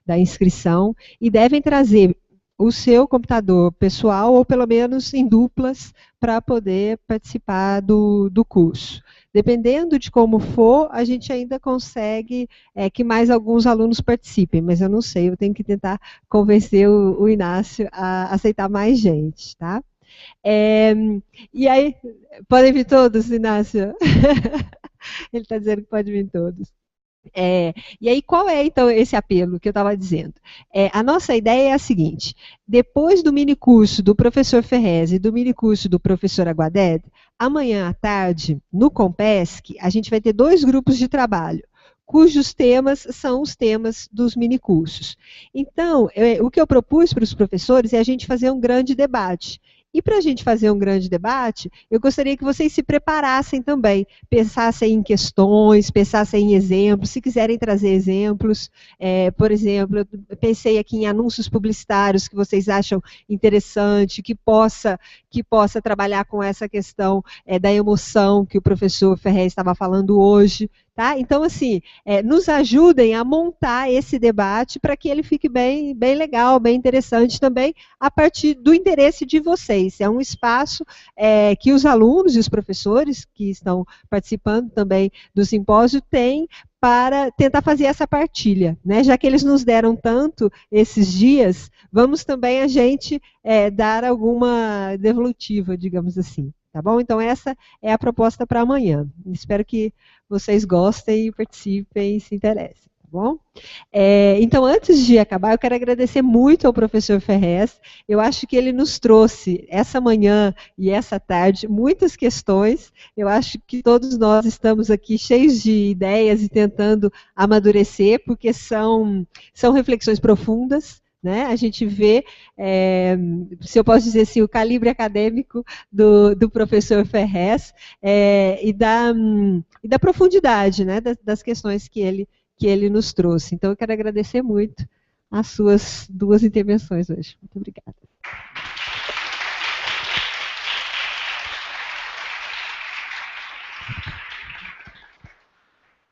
da inscrição e devem trazer o seu computador pessoal ou pelo menos em duplas para poder participar do curso. Dependendo de como for, a gente ainda consegue que mais alguns alunos participem, mas eu não sei, eu tenho que tentar convencer o Inácio a aceitar mais gente, tá? E aí, podem vir todos, Inácio? Ele está dizendo que pode vir todos. E aí, qual é, então, esse apelo que eu estava dizendo? A nossa ideia é a seguinte, depois do minicurso do professor Ferrez e do minicurso do professor Aguaded, amanhã à tarde, no Compesc, a gente vai ter 2 grupos de trabalho, cujos temas são os temas dos minicursos. Então, o que eu propus para os professores é a gente fazer um grande debate. E para a gente fazer um grande debate, eu gostaria que vocês se preparassem também, pensassem em questões, pensassem em exemplos, se quiserem trazer exemplos, por exemplo, eu pensei aqui em anúncios publicitários que vocês acham interessante, que possa trabalhar com essa questão da emoção que o professor Ferrez estava falando hoje. Tá? Então, assim, nos ajudem a montar esse debate para que ele fique bem legal, bem interessante também, a partir do interesse de vocês. É um espaço que os alunos e os professores que estão participando também do simpósio têm para tentar fazer essa partilha, né? Já que eles nos deram tanto esses dias, vamos também a gente dar alguma devolutiva, digamos assim. Tá bom? Então, essa é a proposta para amanhã. Espero que vocês gostem, participem e se interessem. Tá bom? Então, antes de acabar, eu quero agradecer muito ao professor Ferrez. Eu acho que ele nos trouxe, essa manhã e essa tarde, muitas questões. Eu acho que todos nós estamos aqui cheios de ideias e tentando amadurecer, porque são reflexões profundas. Né? A gente vê, se eu posso dizer assim, o calibre acadêmico do professor Ferrez e da profundidade, né, das questões que ele nos trouxe. Então, eu quero agradecer muito as suas 2 intervenções hoje. Muito obrigada.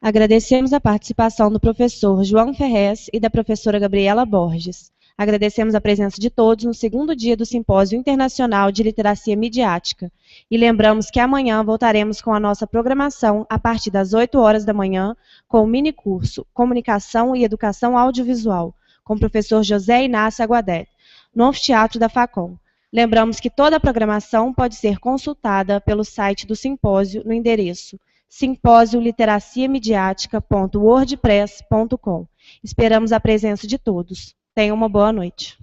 Agradecemos a participação do professor João Ferrez e da professora Gabriela Borges. Agradecemos a presença de todos no segundo dia do Simpósio Internacional de Literacia Midiática. E lembramos que amanhã voltaremos com a nossa programação a partir das 8 horas da manhã, com o minicurso Comunicação e Educação Audiovisual, com o professor José Inácio Aguadete, no Anfiteatro da Facom. Lembramos que toda a programação pode ser consultada pelo site do simpósio no endereço simposioliteraciamediatica.wordpress.com. Esperamos a presença de todos. Tenham uma boa noite.